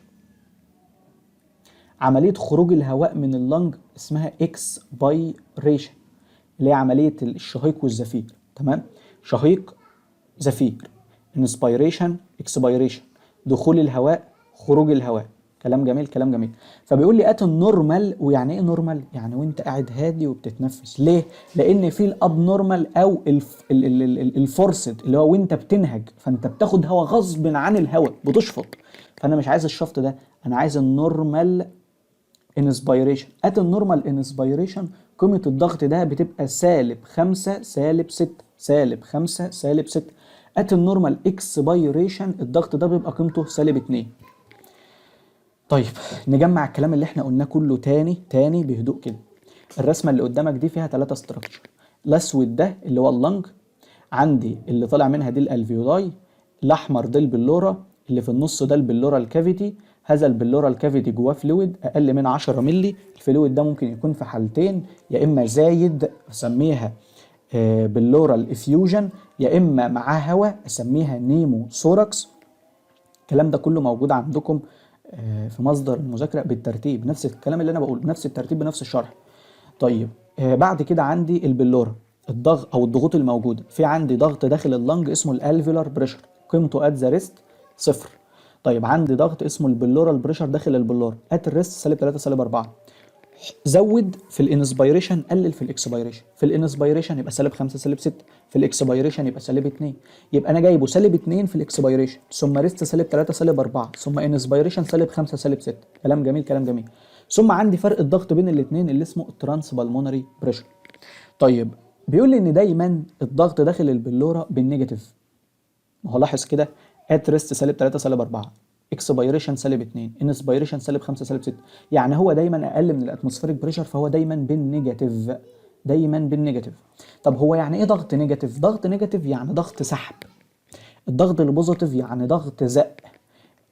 Speaker 1: عمليه خروج الهواء من اللنج اسمها اكسبيريشن، اللي هي عمليه الشهيق والزفير. تمام؟ شهيق زفير، انسبيريشن اكسبيريشن، دخول الهواء خروج الهواء. كلام جميل كلام جميل. فبيقول لي ات النورمال. ويعني ايه نورمال؟ يعني وانت قاعد هادي وبتتنفس. ليه؟ لان في الاب نورمال او الفورسد اللي هو وانت بتنهج، فانت بتاخد هواء غصب عن الهواء بتشفط. فانا مش عايز الشفط ده، انا عايز النورمال انسبيريشن. ات النورمال انسبيريشن قيمه الضغط ده بتبقى سالب 5 سالب 6 سالب 5 سالب 6. ات النورمال اكسبيريشن الضغط ده بيبقى قيمته سالب 2. طيب نجمع الكلام اللي احنا قلناه كله تاني بهدوء كده. الرسمه اللي قدامك دي فيها 3 ستراكشر. الاسود ده اللي هو اللنج، عندي اللي طالع منها دي الالفيولاي، الاحمر ده البلورا، اللي في النص ده البلورا الكافيتي. هذا البلورا الكافيتي جواه فلويد اقل من 10 مللي. الفلويد ده ممكن يكون في حالتين، يا اما زايد اسميها بلورال افيوجن، يا اما معاه هواء اسميها نيمو ثوركس. الكلام ده كله موجود عندكم في مصدر المذاكره بالترتيب، نفس الكلام اللي انا بقوله بنفس الترتيب بنفس الشرح. طيب بعد كده عندي البلورا، الضغط او الضغوط الموجوده في عندي ضغط داخل اللنج اسمه الالفيولار بريشر قيمته ات ذا ريست صفر. طيب عندي ضغط اسمه البلورال بريشر داخل البلورا ات الريست سالب 3 سالب 4. زود في الانسبيريشن قلل في الاكسبيريشن. في الانسبيريشن يبقى سالب 5 سالب 6، في الاكسبيريشن يبقى سالب 2. يبقى انا جايبه سالب 2 في الاكسبيريشن، ثم ريست سالب 3 سالب 4، ثم انسبيريشن سالب 5 سالب 6. كلام جميل كلام جميل. ثم عندي فرق الضغط بين الاثنين اللي اسمه الترانس بالمونري بريشر. طيب بيقول لي ان دايما الضغط داخل البلوره بالنيجاتيف. ما هو لاحظ كده، ات ريست سالب 3 سالب 4، اكسبيريشن سالب 2، انسبيريشن سالب 5 سالب 6. يعني هو دايما اقل من الاتموسفيريك بريشر، فهو دايما بالنيجاتيف، دايما بالنيجاتيف. طب هو يعني ايه ضغط نيجاتيف؟ ضغط نيجاتيف يعني ضغط سحب. الضغط البوزيتيف يعني ضغط زق.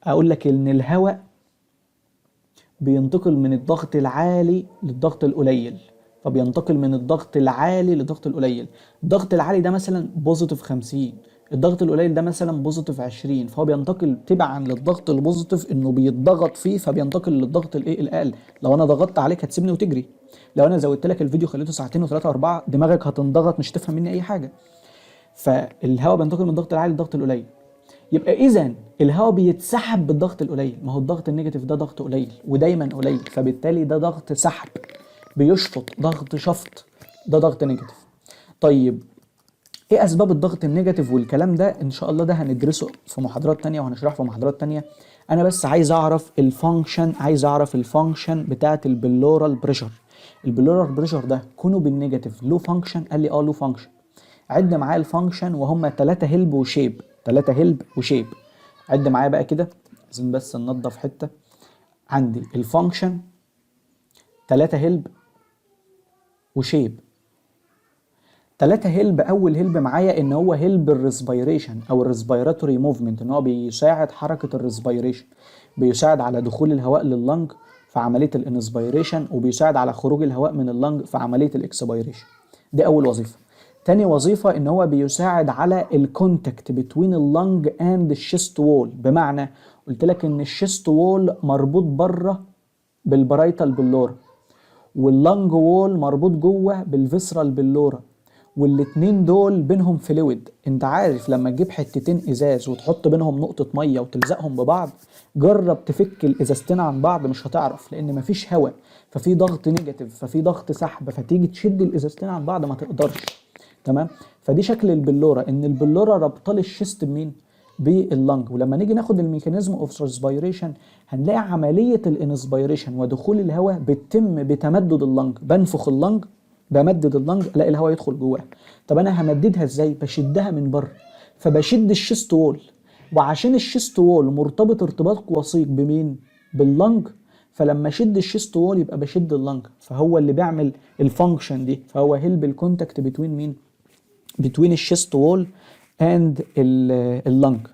Speaker 1: اقول لك ان الهواء بينتقل من الضغط العالي للضغط القليل، فبينتقل من الضغط العالي للضغط القليل. الضغط العالي ده مثلا بوزيتيف 50، الضغط القليل ده مثلا بوزيتيف 20، فهو بينتقل تبعا للضغط البوزيتيف انه بيتضغط فيه، فبينتقل للضغط الايه الاقل. لو انا ضغطت عليك هتسيبني وتجري، لو انا زودت لك الفيديو خليته ساعتين وثلاثه واربعه دماغك هتنضغط مش هتفهم مني اي حاجه. فالهواء بينتقل من الضغط العالي للضغط القليل. يبقى اذا الهواء بيتسحب بالضغط القليل. ما هو الضغط النيجاتيف ده ضغط قليل ودايما قليل، فبالتالي ده ضغط سحب بيشفط، ضغط شفط، ده ضغط نيجاتيف. طيب ايه اسباب الضغط النيجاتيف والكلام ده؟ ان شاء الله ده هندرسه في محاضرات تانية وهنشرحه في محاضرات تانية. انا بس عايز اعرف الفانكشن بتاعت البلورال بريشر. البلورال بريشر ده كونه بالنيجاتيف له فانكشن؟ قال لي له فانكشن. عد معايا الفانكشن وهم 3 هلب وشيب، 3 هلب وشيب. عد معايا بقى كده، عايزين بس ننضف حته. عندي الفانكشن 3 هلب وشيب. 3 هلب، اول هلب معايا ان هو هلب الريسبيريشن او الريسبيراتوري موفمنت، ان هو بيساعد حركه الريسبيريشن، بيساعد على دخول الهواء لللنج في عمليه الانسبيريشن، وبيساعد على خروج الهواء من اللنج في عمليه الاكسبيريشن. دي اول وظيفه. تاني وظيفة ان هو بيساعد على الكونتاكت بتوين اللنج اند الشيست وول. بمعنى قلت لك ان الشيست وول مربوط بره بالبرايتال بلورا، واللنج وول مربوط جوه بالفيسرال بلورا، والاتنين دول بينهم فلويد. انت عارف لما تجيب حتتين ازاز وتحط بينهم نقطة مية وتلزقهم ببعض، جرب تفك الازازتين عن بعض مش هتعرف، لان مفيش هواء، ففي ضغط نيجاتيف، ففي ضغط سحب، فتيجي تشد الازازتين عن بعض ما تقدرش. تمام. فدي شكل البلوره، ان البلوره رابطه لي الشيست بمين؟ باللنج. ولما نيجي ناخد الميكانيزم اوف ريسبيريشن هنلاقي عمليه الانسبيريشن ودخول الهواء بتتم بتمدد اللنج. بنفخ اللنج، بمدد اللنج، الاقي الهواء يدخل جواها. طب انا همددها ازاي؟ بشدها من بره، فبشد الشيست وول، وعشان الشيست وول مرتبط ارتباط وثيق بمين؟ باللنج، فلما اشد الشيست وول يبقى بشد اللنج، فهو اللي بيعمل الفانكشن دي. فهو هيلب الكونتاكت بتوين مين؟ بتوين الشيست وول اند اللنج،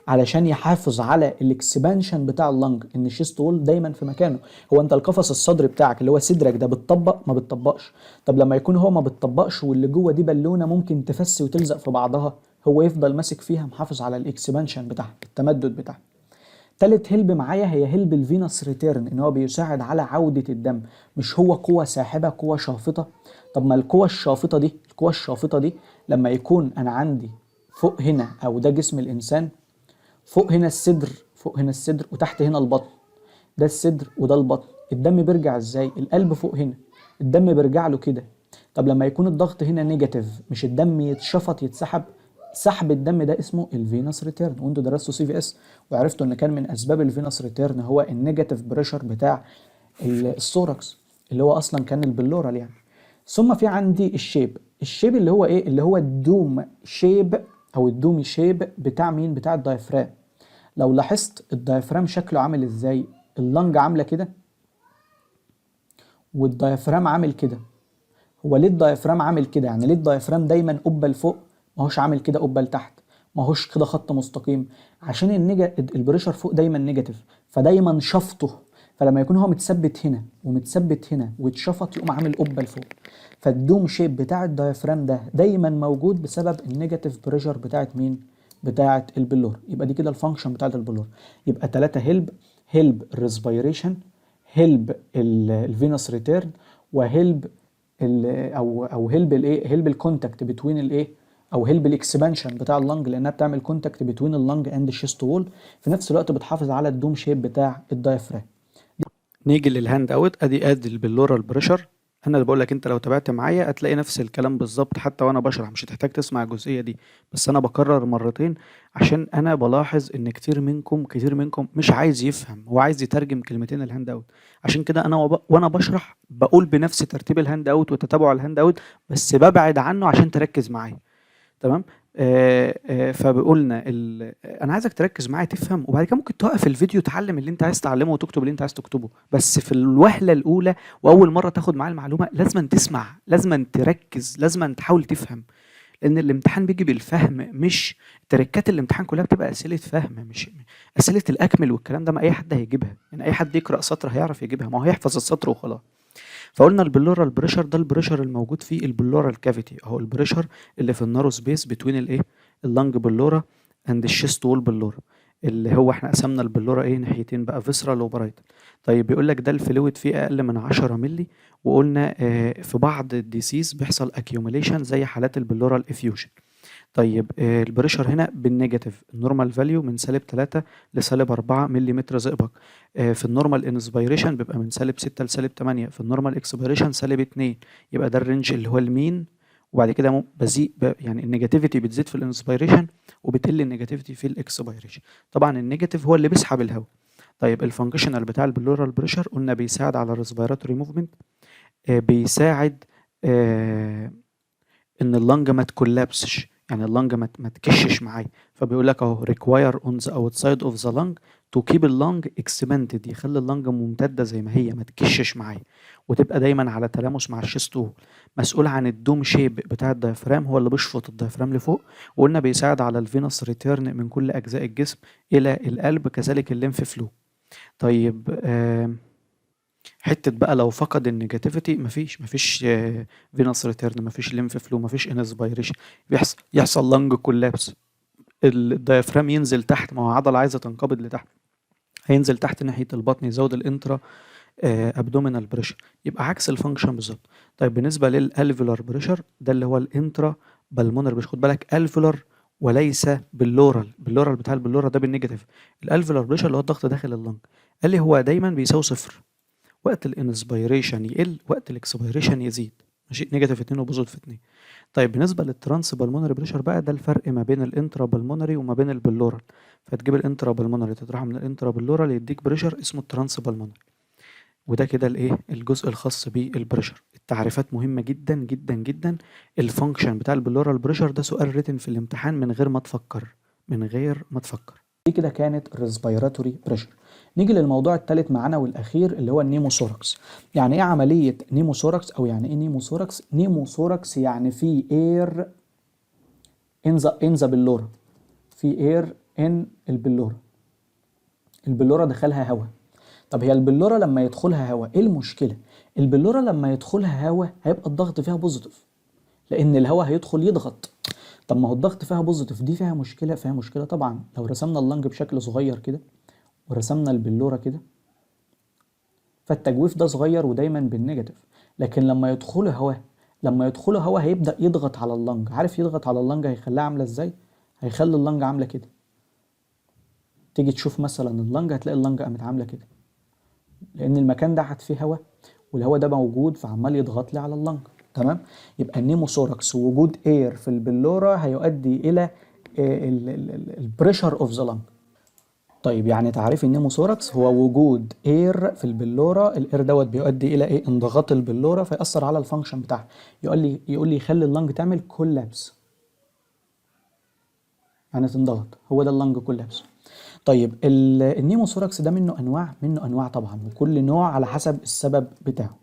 Speaker 1: علشان يحافظ على الاكسبانشن بتاع اللنج، ان الشيست وول دايما في مكانه. هو انت القفص الصدري بتاعك اللي هو صدرك ده بتطبق؟ ما بتطبقش. طب لما يكون هو ما بتطبقش واللي جوه دي بالونه ممكن تفسي وتلزق في بعضها، هو يفضل ماسك فيها محافظ على الاكسبانشن بتاعها، التمدد بتاعها. تالت هيلب معايا هي هيلب الفينوس ريتيرن، ان هو بيساعد على عودة الدم. مش هو قوة ساحبة، قوة شافطة؟ طب ما القوة الشافطة دي، القوة الشافطة دي لما يكون انا عندي فوق هنا، او ده جسم الانسان، فوق هنا الصدر، فوق هنا الصدر وتحت هنا البطن، ده الصدر وده البطن، الدم بيرجع ازاي؟ القلب فوق هنا، الدم بيرجع له كده. طب لما يكون الضغط هنا نيجاتيف، مش الدم يتشفط يتسحب؟ سحب الدم ده اسمه الفينوس ريتيرن. وانتوا درستوا CVS وعرفتوا ان كان من اسباب الفينوس ريتيرن هو النيجاتيف بريشر بتاع الثوركس، اللي هو اصلا كان البلورال يعني. ثم في عندي الشيب. الشيب اللي هو ايه؟ اللي هو الدوم شيب او الدومي شيب بتاع مين؟ بتاع الدايفرام. لو لاحظت الدايفرام شكله عامل ازاي؟ اللنج عامله كده والدايفرام عامل كده. هو ليه الدايفرام عامل كده؟ يعني ليه الدايفرام دايما قبه لفوق، ما هوش عامل كده قبه لتحت، ما هوش كده خط مستقيم؟ عشان البريشر فوق دايما نيجاتيف، فدايما شفطه، فلما يكون هو متثبت هنا ومتثبت هنا واتشفط يقوم عامل قبه لفوق. فالدوم شيب بتاع الدايفرام ده دايما موجود بسبب النيجاتيف بريشر بتاعت مين؟ بتاعت البلور. يبقى دي كده الفانكشن بتاعت البلور. يبقى 3 هيلب: هيلب الريسبيريشن، هيلب الفينوس ريتيرن، وهيلب او هيلب الايه؟ هيلب الكونتاكت بتوين الايه؟ او هيلب الاكسبانشن بتاع اللنج، لانها بتعمل كونتاكت بتوين اللنج اند الشيست وول، في نفس الوقت بتحافظ على الدوم شيب بتاع الدايفرام. نيجي للهاند اوت. ادي البلورال بريشر. انا اللي بقول لك، انت لو تابعت معايا هتلاقي نفس الكلام بالظبط، حتى وانا بشرح مش هتحتاج تسمع الجزئيه دي، بس انا بكرر مرتين عشان انا بلاحظ ان كتير منكم مش عايز يفهم، هو عايز يترجم كلمتين الهاند اوت. عشان كده انا وانا بشرح بقول بنفس ترتيب الهاند اوت وتتابع الهاند اوت، بس ببعد عنه عشان تركز معايا. تمام. فبقولنا انا عايزك تركز معايا تفهم، وبعد كده ممكن توقف الفيديو تعلم اللي انت عايز تعلمه وتكتب اللي انت عايز تكتبه. بس في الوهله الاولى واول مره تاخد معايا المعلومه لازم تسمع، لازم تركز، لازم تحاول تفهم، لان الامتحان بيجي بالفهم. مش تركات الامتحان كلها بتبقى اسئله فهم، مش اسئله الاكمل والكلام ده. ما اي حد هيجيبها، يعني اي حد يقرا سطر هيعرف يجيبها، ما هو هيحفظ السطر وخلاص. فقلنا البلورال بريشر ده البريشر الموجود في البلورال كافيتي، اهو البريشر اللي في النارو سبيس بتوين الايه؟ اللنج بلورا اند الشيست وول بلورا، اللي هو احنا قسمنا البلورا ايه؟ ناحيتين بقى، فيسرال وبرايتال. طيب بيقول لك ده الفلويد فيه اقل من 10 مللي، وقلنا في بعض الديسيز بيحصل اكيوميليشن زي حالات البلورال افيوجن. طيب البريشر هنا بالنيجاتيف، النورمال فاليو من -3 ل-4 ملم زئبق. في النورمال انسبيريشن بيبقى من -6 ل-8، في النورمال اكسبيريشن -2. يبقى ده الرينج اللي هو المين. وبعد كده يعني النيجاتيفيتي بتزيد في الانسبيريشن وبتقل النيجاتيفيتي في الاكسبيريشن. طبعا النيجاتيف هو اللي بيسحب الهواء. طيب الفانكشنال بتاع البلورال بريشر قلنا بيساعد على الريسبيراتوري موفمنت، بيساعد ان اللنج ما تكولابسش، يعني اللنج ما تكشش معايا. فبيقول لك اهو require on the outside of the lung to keep اللنج expanded، يخلي اللنج ممتده زي ما هي، ما تكشش معايا، وتبقى دايما على تلامس مع الشيست وول. مسؤول عن الدوم شيب بتاع الدايفرام، هو اللي بيشفط الدايفرام لفوق. وقلنا بيساعد على الفينوس ريتيرن من كل اجزاء الجسم الى القلب، كذلك الليمف فلو. طيب حته بقى لو فقد النيجاتيفيتي مفيش فينوس ريتيرن، مفيش ليمف فلو، مفيش انسبيريشن، يحصل لنج كولابس، الدايفرام ينزل تحت، ما هو عضله عايزه تنقبض لتحت، هينزل تحت ناحيه البطن، يزود الانترا ابدومينال بريشر، يبقى عكس الفانكشن بالظبط. طيب بالنسبه للالفيولار بريشر ده اللي هو الانترا بالمونر بريشر، خد بالك الفيولار وليس باللورال. باللورال بتاع البلورا ده بالنيجاتيف، الالفيولار بريشر اللي هو الضغط داخل اللنج، قال لي هو دايما بيساوي صفر، وقت الانسبيريشن يقل، وقت الاكسبيريشن يزيد. ماشي، نيجاتيف 2 وبوزيتيف 2. طيب بالنسبة للترانس بالمونري بريشر بقى، ده الفرق ما بين الانترا بالمونري وما بين البلورال. فتجيب الانترا بالمونري تطرحه من الانترا بلورال يديك بريشر اسمه الترانس بالمونري. وده كده الايه الجزء الخاص بالبريشر. التعريفات مهمة جدا جدا جدا. الفانكشن بتاع البلورال بريشر ده سؤال ريتن في الامتحان من غير ما تفكر، من غير ما تفكر. دي كده كانت الريسبيراتوري بريشر. نيجي للموضوع الثالث معانا والاخير اللي هو النيموثوركس. يعني ايه عمليه نيموثوركس او يعني ايه نيموثوركس؟ نيموثوركس يعني في اير ان ذا بلورا، في اير ان البلورا، البلورا دخلها هواء. طب هي البلورا لما يدخلها هواء ايه المشكله؟ البلورا لما يدخلها هواء هيبقى الضغط فيها بوزيتيف، لان الهواء هيدخل يضغط. طب ما هو الضغط فيها بوزيتيف، دي فيها مشكله؟ فيها مشكله طبعا. لو رسمنا اللنج بشكل صغير كده ورسمنا البلورة كده، فالتجويف ده صغير ودايما بالنيجاتيف. لكن لما يدخله هواء، لما يدخله هواء هيبدأ يضغط على اللنج. عارف يضغط على اللنج هيخليها عاملة ازاي؟ هيخلي اللنج عاملة كده. تيجي تشوف مثلا اللنج هتلاقي اللنج قامت عاملة كده، لأن المكان ده قعد فيه هواء والهواء ده موجود فعمال يضغط لي على اللنج. تمام؟ يبقى النيموثوركس ووجود اير في البلورة هيؤدي إلى البريشر اوف ذا لنج. طيب يعني تعريف النيموثوركس هو وجود اير في البلوره. الاير دوت بيؤدي الى ايه؟ انضغاط البلوره فيأثر على الفانكشن بتاعها. يقول لي يخلي اللنج تعمل كولابس، يعني تنضغط. هو ده اللنج كولابس. طيب النيموثوركس ده منه انواع طبعا، وكل نوع على حسب السبب بتاعه.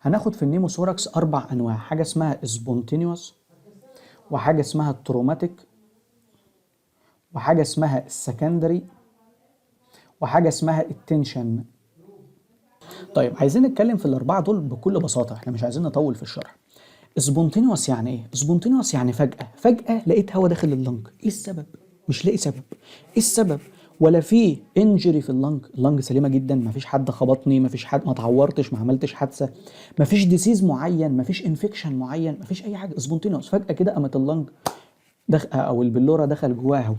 Speaker 1: هناخد في النيموثوركس 4 انواع. حاجه اسمها سبونتينيوس، وحاجه اسمها التروماتيك، وحاجه اسمها السكندري، وحاجه اسمها التنشن. طيب عايزين نتكلم في الاربعه دول بكل بساطه، احنا مش عايزين نطول في الشرح. سبونتينيوس يعني ايه؟ سبونتينيوس يعني فجاه لقيت هوا داخل اللنج. ايه السبب؟ مش لاقي سبب. ايه السبب؟ ولا في انجري في اللنج، اللنج سليمه جدا، ما فيش حد خبطني، ما فيش حد، ما اتعورتش، ما عملتش حادثه، ما فيش ديسيز معين، ما فيش انفكشن معين، ما فيش اي حاجه. سبونتينيوس فجاه كده قامت اللنج او البلوره دخل جواها هوا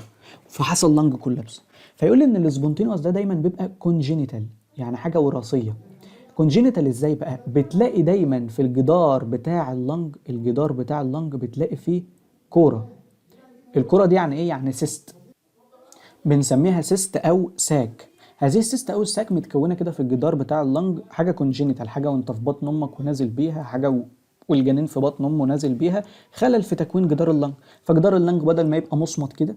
Speaker 1: فحصل لنج كولابس. فيقول لي ان السبونتينيوس ده دايما بيبقى كونجينيتال، يعني حاجه وراثيه. كونجينيتال ازاي بقى؟ بتلاقي دايما في الجدار بتاع اللنج، الجدار بتاع اللنج بتلاقي فيه كوره. الكوره دي يعني ايه؟ يعني سيست، بنسميها سيست او ساك. هذه السيست او الساك متكونه كده في الجدار بتاع اللنج، حاجه كونجينيتال، حاجه وانت في بطن امك ونازل بيها، حاجه والجنين في بطن امه نازل بيها، خلل في تكوين جدار اللنج. فجدار اللنج بدل ما يبقى مصمت كده،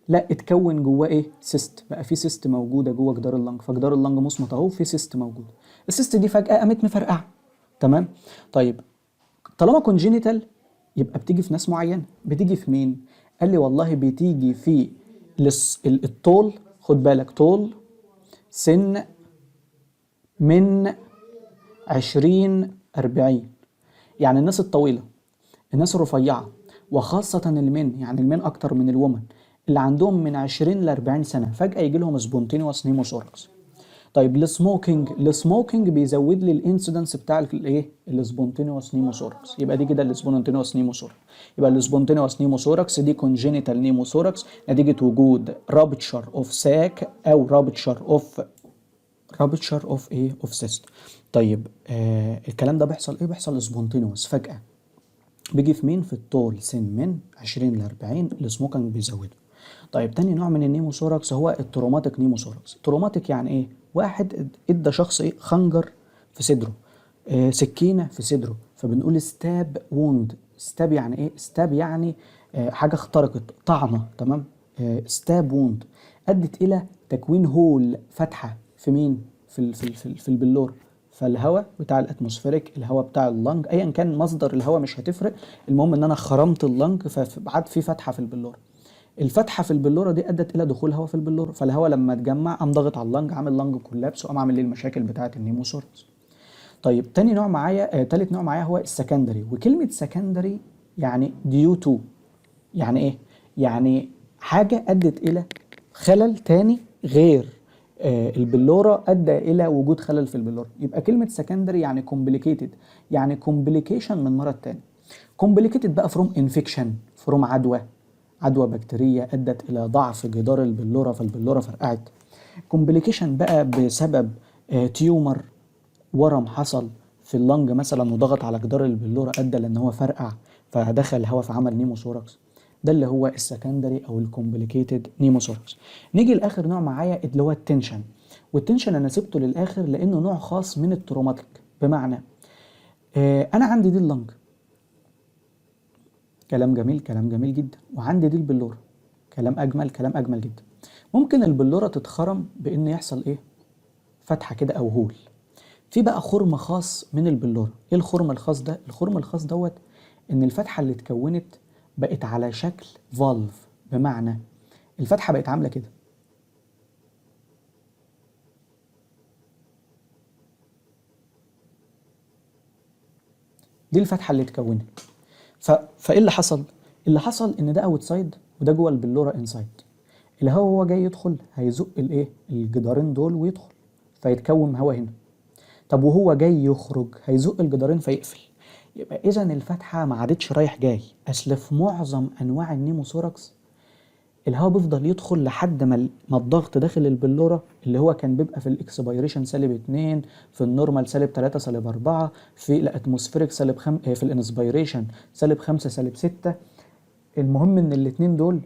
Speaker 1: لا اتكون جواه ايه؟ سيست. بقى في سيست موجوده جوه جدار اللنج، فجدار اللنج مصمت اهو، في سيست موجود. السيست دي فجاه قامت مفرقعه. تمام؟ طيب طالما كونجينيتال يبقى بتيجي في ناس معينه. بتيجي في مين؟ قال لي والله بتيجي في الطول. خد بالك، طول سن من 20-40، يعني الناس الطويله، الناس الرفيعه، وخاصه المن، يعني المن اكتر من الومن، اللي عندهم من 20-40 سنه فجاه يجي لهم سبونتينيوس نيموثوركس. طيب السموكينج بيزود لي الانسيدنس بتاع الايه؟ السبونتينيوس نيموثوركس. يبقى دي كده السبونتينيوس نيموثوركس. يبقى السبونتينيوس نيموثوركس دي كونجينيتال نيموثوركس نتيجه وجود رابتشر اوف ساك او رابتشر اوف ايه؟ اوف سيست. طيب الكلام ده بيحصل ايه؟ بيحصل سبونتينيوس فجاه. بيجي في مين؟ في الطول سن من 20-40. السموكينج بيزوده. طيب تاني نوع من النيموثوركس هو التروماتيك نيموثوركس. تروماتيك يعني ايه؟ واحد ادى شخص ايه؟ خنجر في صدره، سكينه في صدره، فبنقول ستاب ووند. ستاب يعني ايه؟ ستاب يعني حاجه اخترقت، طعنه. تمام؟ ستاب ووند ادت الى تكوين هول، فتحه في مين؟ في البلور. فالهواء بتاع الاتموسفيريك، الهواء بتاع اللنج، ايا كان مصدر الهواء مش هتفرق، المهم ان انا خرمت اللنج فبعد في فتحه في البلور. الفتحه في البلوره دي ادت الى دخول هواء في البلوره، فالهواء لما اتجمع قام ضاغط على اللنج، عامل لنج كولابس، وقام عامل لي المشاكل بتاعه النيموثوركس. طيب تاني نوع معايا، تالت نوع معايا هو السكندري. وكلمه سكندري يعني ديو تو، يعني ايه؟ يعني حاجه ادت الى خلل تاني غير البلوره ادى الى وجود خلل في البلوره. يبقى كلمه سكندري يعني كومبليكيتد، يعني كومبليكيشن من مرض تاني. كومبليكيتد بقى فروم انفكشن، فروم عدوى بكتيريه ادت الى ضعف جدار البلوره فالبلوره فرقعت. كومبليكيشن بقى بسبب تيومر، ورم حصل في اللنج مثلا وضغط على جدار البلوره ادى لان هو فرقع فدخل الهواء فعمل نيموثوركس. ده اللي هو السكندري او الكومبليكيتد نيموثوركس. نيجي لاخر نوع معايا اللي هو التنشن. والتنشن انا سبته للاخر لانه نوع خاص من التروماتيك. بمعنى انا عندي دي اللنج، كلام جميل كلام جميل جدا، وعندي دي البلوره، كلام اجمل كلام اجمل جدا. ممكن البلوره تتخرم بان يحصل ايه؟ فتحه كده او هول. في بقى خرم خاص من البلوره. ايه الخرم الخاص ده؟ الخرم الخاص دوت ان الفتحه اللي اتكونت بقت على شكل فالف. بمعنى الفتحه بقت عامله كده، دي الفتحه اللي اتكونت. فايه اللي حصل؟ اللي حصل ان ده اوت سايد وده جوه البلوره انسايد. الهواء هو جاي يدخل هيزق الايه؟ الجدارين دول ويدخل فيتكون هواء هنا. طب وهو جاي يخرج هيزق الجدارين فيقفل. يبقى اذا الفتحه ما عادتش رايح جاي. اصل في معظم انواع النيموثوركس الهواء بيفضل يدخل لحد ما الضغط داخل البلوره اللي هو كان بيبقى في الاكسبيريشن -2، في النورمال -3 -4، في الاتموسفيريك في الانسبيريشن -5 -6. المهم ان الاثنين دول،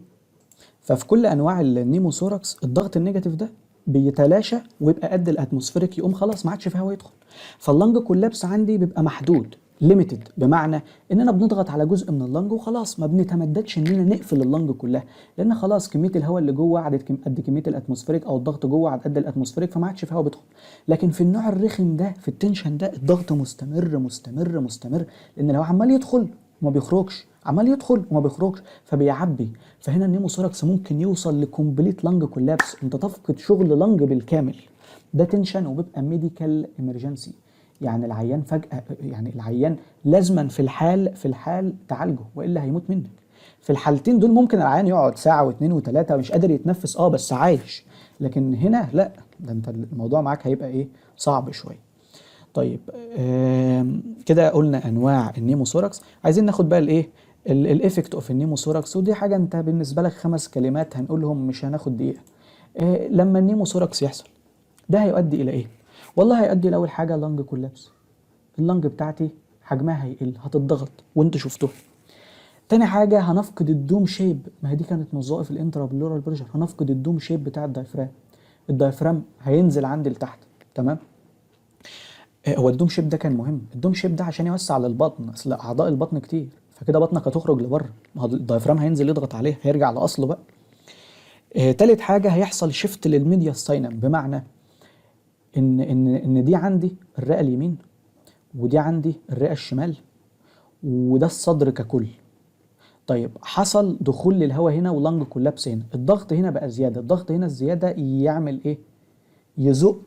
Speaker 1: ففي كل انواع النيموثوركس الضغط النيجاتيف ده بيتلاشى ويبقى قد الاتموسفيريك، يقوم خلاص ما عادش فيه هواء يدخل. فاللنج كولابس عندي بيبقى محدود، ليميتد، بمعنى اننا بنضغط على جزء من اللنج وخلاص، ما بنتمددش اننا نقفل اللنج كلها، لان خلاص كميه الهواء اللي جوه قعدت قد كميه الاتموسفيريك، او الضغط جوه قد الاتموسفيريك، فما عادش فيه هواء بيدخل. لكن في النوع الرخم ده، في التنشن ده، الضغط مستمر مستمر مستمر، لان الهواء عمال يدخل وما بيخرجش، عمال يدخل وما بيخرجش، فبيعبي. فهنا النيموثوركس ممكن يوصل لكومبليت لانج كولابس، انت تفقد شغل لانج بالكامل. ده تنشن وبيبقى ميديكال امرجنسي، يعني العيان فجأة، يعني العيان لازما في الحال تعالجه والا هيموت منك. في الحالتين دول ممكن العيان يقعد ساعة واثنين وثلاثة ومش قادر يتنفس بس عايش. لكن هنا لا، ده انت الموضوع معاك هيبقى ايه؟ صعب شوية. طيب كده قلنا انواع النيموثوركس. عايزين ناخد بقى الايه؟ الايفكت اوف النيموثوركس، ودي حاجه انت بالنسبه لك 5 كلمات هنقولهم مش هناخد دقيقه. لما النيموثوركس يحصل ده هيؤدي الى ايه؟ والله هيؤدي لاول حاجه لانج كولابس. اللانج بتاعتي حجمها هيقل، هتتضغط وانت شفته. تاني حاجه هنفقد الدوم شيب، ما هي دي كانت من وظائف الانترابلورال بريشر، هنفقد الدوم شيب بتاع الدايفرام. الدايفرام هينزل عندي لتحت. تمام. هو الدوم شيب ده كان مهم. الدوم شيب ده عشان يوسع للبطن، اصل اعضاء البطن كتير، فكده بطنك هتخرج لبره، ما هو الدايفرام هينزل يضغط عليه، هيرجع لاصله بقى. تالت حاجه هيحصل شيفت للميديا ستاينم، بمعنى ان دي عندي الرئه اليمين، ودي عندي الرئه الشمال، وده الصدر ككل. طيب حصل دخول للهواء هنا ولانج كولابس هنا، الضغط هنا بقى زياده، الضغط هنا الزياده يعمل ايه؟ يزق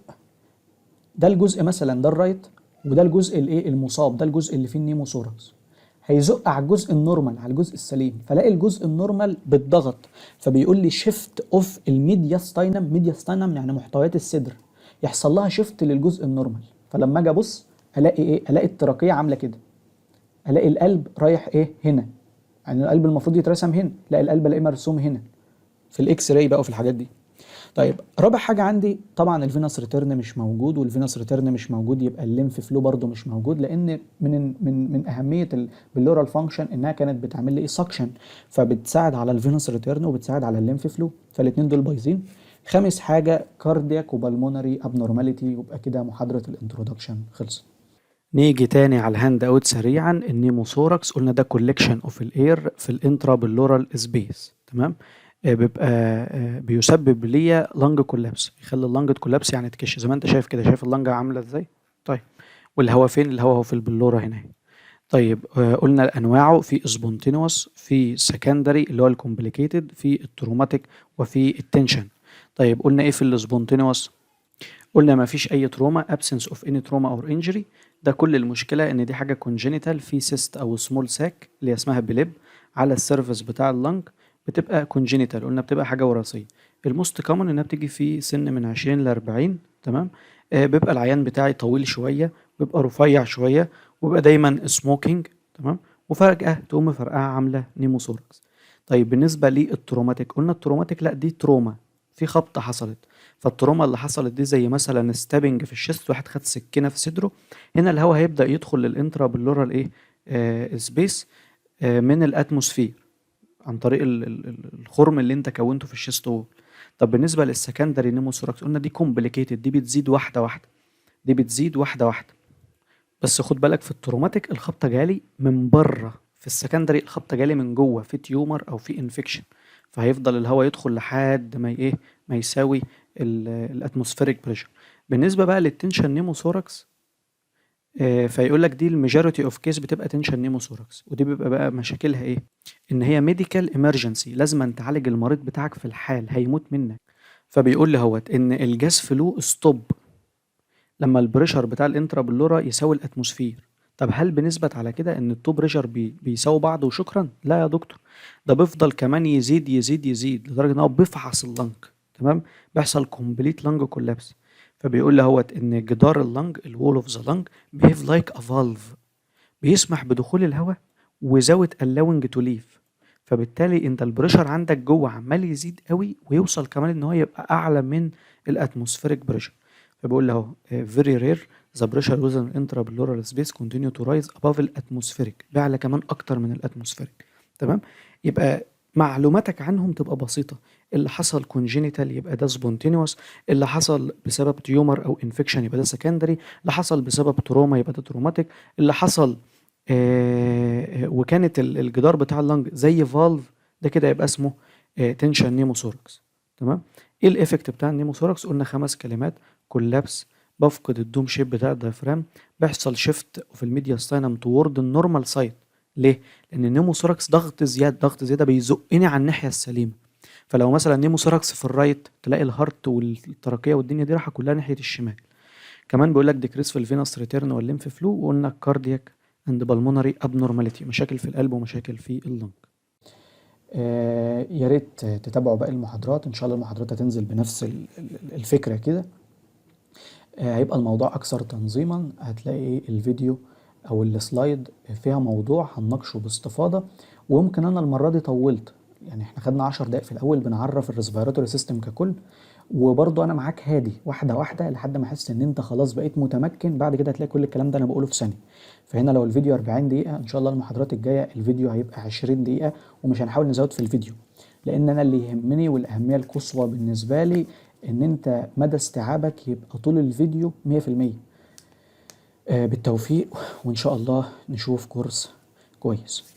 Speaker 1: ده الجزء مثلا، ده الرايت، وده الجزء الايه المصاب، ده الجزء اللي فيه النيموثوركس، هيزق على الجزء النورمال، على الجزء السليم، فلاقي الجزء النورمال بالضغط، فبيقول لي شيفت اوف الميدياستاينم. ميدياستاينم يعني محتويات الصدر، يحصل لها شيفت للجزء النورمال. فلما اجي ابص الاقي ايه؟ الاقي التراكيه عامله كده، الاقي القلب رايح ايه؟ هنا، يعني القلب المفروض يترسم هنا، لا القلب الاقيه مرسوم هنا في الاكس راي بقى وفي الحاجات دي. طيب رابع حاجه عندي طبعا الفينوس ريتيرن مش موجود، والفينوس ريتيرن مش موجود يبقى الليمف فلو برده مش موجود، لان من اهميه البلورال فانكشن انها كانت بتعمل لي ايه؟ سكشن، فبتساعد على الفينوس ريتيرن وبتساعد على الليمف فلو، فالاثنين دول بايظين. خامس حاجه كاردياك وبالمونري ابنورماليتي. يبقى كده محاضره الانترودكشن خلصت. نيجي تاني على الهاند اوت سريعا. النيموثوركس قلنا ده كولكشن اوف الاير في الانترا بلورال سبيس. تمام. بيبقى بيسبب ليا لانج كولابس، يخلي اللانج كولابس يعني تكش زي ما انت شايف كده، شايف اللانج عامله ازاي؟ طيب والهواء فين؟ الهواء هو في البلوره هنا. طيب قلنا انواعه، في سبونتينوس، في سكندري اللي هو الكومبليكيتد، في التروماتيك، وفي التنشن. طيب قلنا ايه في السبونتينوس؟ قلنا ما فيش اي تروما، absence of any trauma or injury. ده كل المشكله ان دي حاجه congenital، في سيست او سمول ساك اللي هي اسمها بليب على السيرفس بتاع اللنج، بتبقى congenital، قلنا بتبقى حاجه وراثيه. الموست كومن انها بتيجي في سن من 20 ل 40. تمام. بيبقى العيان بتاعي طويل شويه، بيبقى رفيع شويه، وبيبقى دايما سموكينج. تمام. وفجاه تقوم فرقعه عامله نيموثوركس. طيب بالنسبه للتروماتيك، قلنا التروماتيك لا دي تروما، في خبطة حصلت، فالتروما اللي حصلت دي زي مثلا ستابنج في الشيست، واحد خد سكينة في صدره، هنا الهواء هيبدأ يدخل للانترا باللورال ايه سبيس من الاتموسفير عن طريق الخرم اللي انت كونته في الشيست وول. طب بالنسبة للسكندري نيموثوركس قلنا دي كومبليكيتد، دي بتزيد واحدة واحدة، دي بتزيد واحدة واحدة. بس خد بالك في التروماتيك الخبطة جالي من بره، في السكندري الخبطة جالي من جوه في تيومر او في انفكشن، فهيفضل الهواء يدخل لحد ما ايه ما يساوي الاتموسفيريك بريشر. بالنسبة بقى للتنشن نيموثوركس فيقول لك دي الماجوريتي اوف كيس بتبقى تنشن نيموثوركس، ودي بيبقى بقى مشاكلها ايه؟ ان هي ميديكال ايمرجنسي، لازم أن تعالج المريض بتاعك في الحال هيموت منك. فبيقول لي هوت ان الجاس فلو ستوب لما البريشر بتاع الانترابلورا يساوي الاتموسفير. طب هل بنثبت على كده ان التو بريشر بيساوي بعض وشكرا؟ لا يا دكتور، ده بيفضل كمان يزيد يزيد يزيد لدرجه ان هو بيفحص اللنج، تمام، بيحصل كومبليت لنج كولابس. فبيقول لي هوت ان جدار اللنج الوول اوف ذا لنج بيهيف لايك ا فالف، بيسمح بدخول الهواء without allowing to leave. فبالتالي انت البريشر عندك جوه عمال يزيد قوي ويوصل كمان ان هو يبقى اعلى من الاتموسفيريك بريشر. فبيقول له very rare the pressure within intrapleural space continue to rise above الاتموسفيريك، بيعلى كمان اكتر من الاتموسفيريك، تمام. يبقى معلوماتك عنهم تبقى بسيطة، اللي حصل كونجينيتال يبقى ده سبونتينيوس، اللي حصل بسبب تيومر او انفكشن يبقى ده سكندري، اللي حصل بسبب تروما يبقى ده تروماتيك، اللي حصل وكانت الجدار بتاع اللنج زي فالف، ده كده يبقى اسمه تنشن نيموثوركس، تمام. ايه الايفكت بتاع النيموثوركس؟ قلنا 5 كلمات: كولابس، بفقد الدوم شيب بتاع الدايفرام، بيحصل شيفت في الميديا ستاينم تورد النورمال سايد. ليه؟ لان النيموثوركس ضغط زياده، ضغط زياده بيزقني على الناحيه السليمه. فلو مثلا نيموثوركس في الرايت تلاقي الهارت والتراكيه والدنيا دي رايحه كلها ناحيه الشمال. كمان بيقول لك ديكريس في الفينوس ريتيرن والليمف فلو، وقلنا الكاردياك اند بالمونري ابنورماليتي، مشاكل في القلب ومشاكل في اللنج. يا ريت تتابعوا باقي المحاضرات، ان شاء الله المحاضرات هتنزل بنفس الفكره كده. هيبقى الموضوع اكثر تنظيما، هتلاقي الفيديو او السلايد فيها موضوع هنناقشه باستفاضه. ويمكن انا المره دي طولت، يعني احنا خدنا 10 دقائق في الاول بنعرف الريسبيراتوري سيستم ككل، وبرضه انا معاك هادي واحده واحده لحد ما احس ان انت خلاص بقيت متمكن. بعد كده هتلاقي كل الكلام ده انا بقوله في ثانيه. فهنا لو الفيديو 40 دقيقه، ان شاء الله المحاضرات الجايه الفيديو هيبقى 20 دقيقه، ومش هنحاول نزود في الفيديو، لان انا اللي يهمني والاهميه القصوى بالنسبه لي ان انت مدى استيعابك يبقى طول الفيديو 100%. بالتوفيق، وان شاء الله نشوف كورس كويس.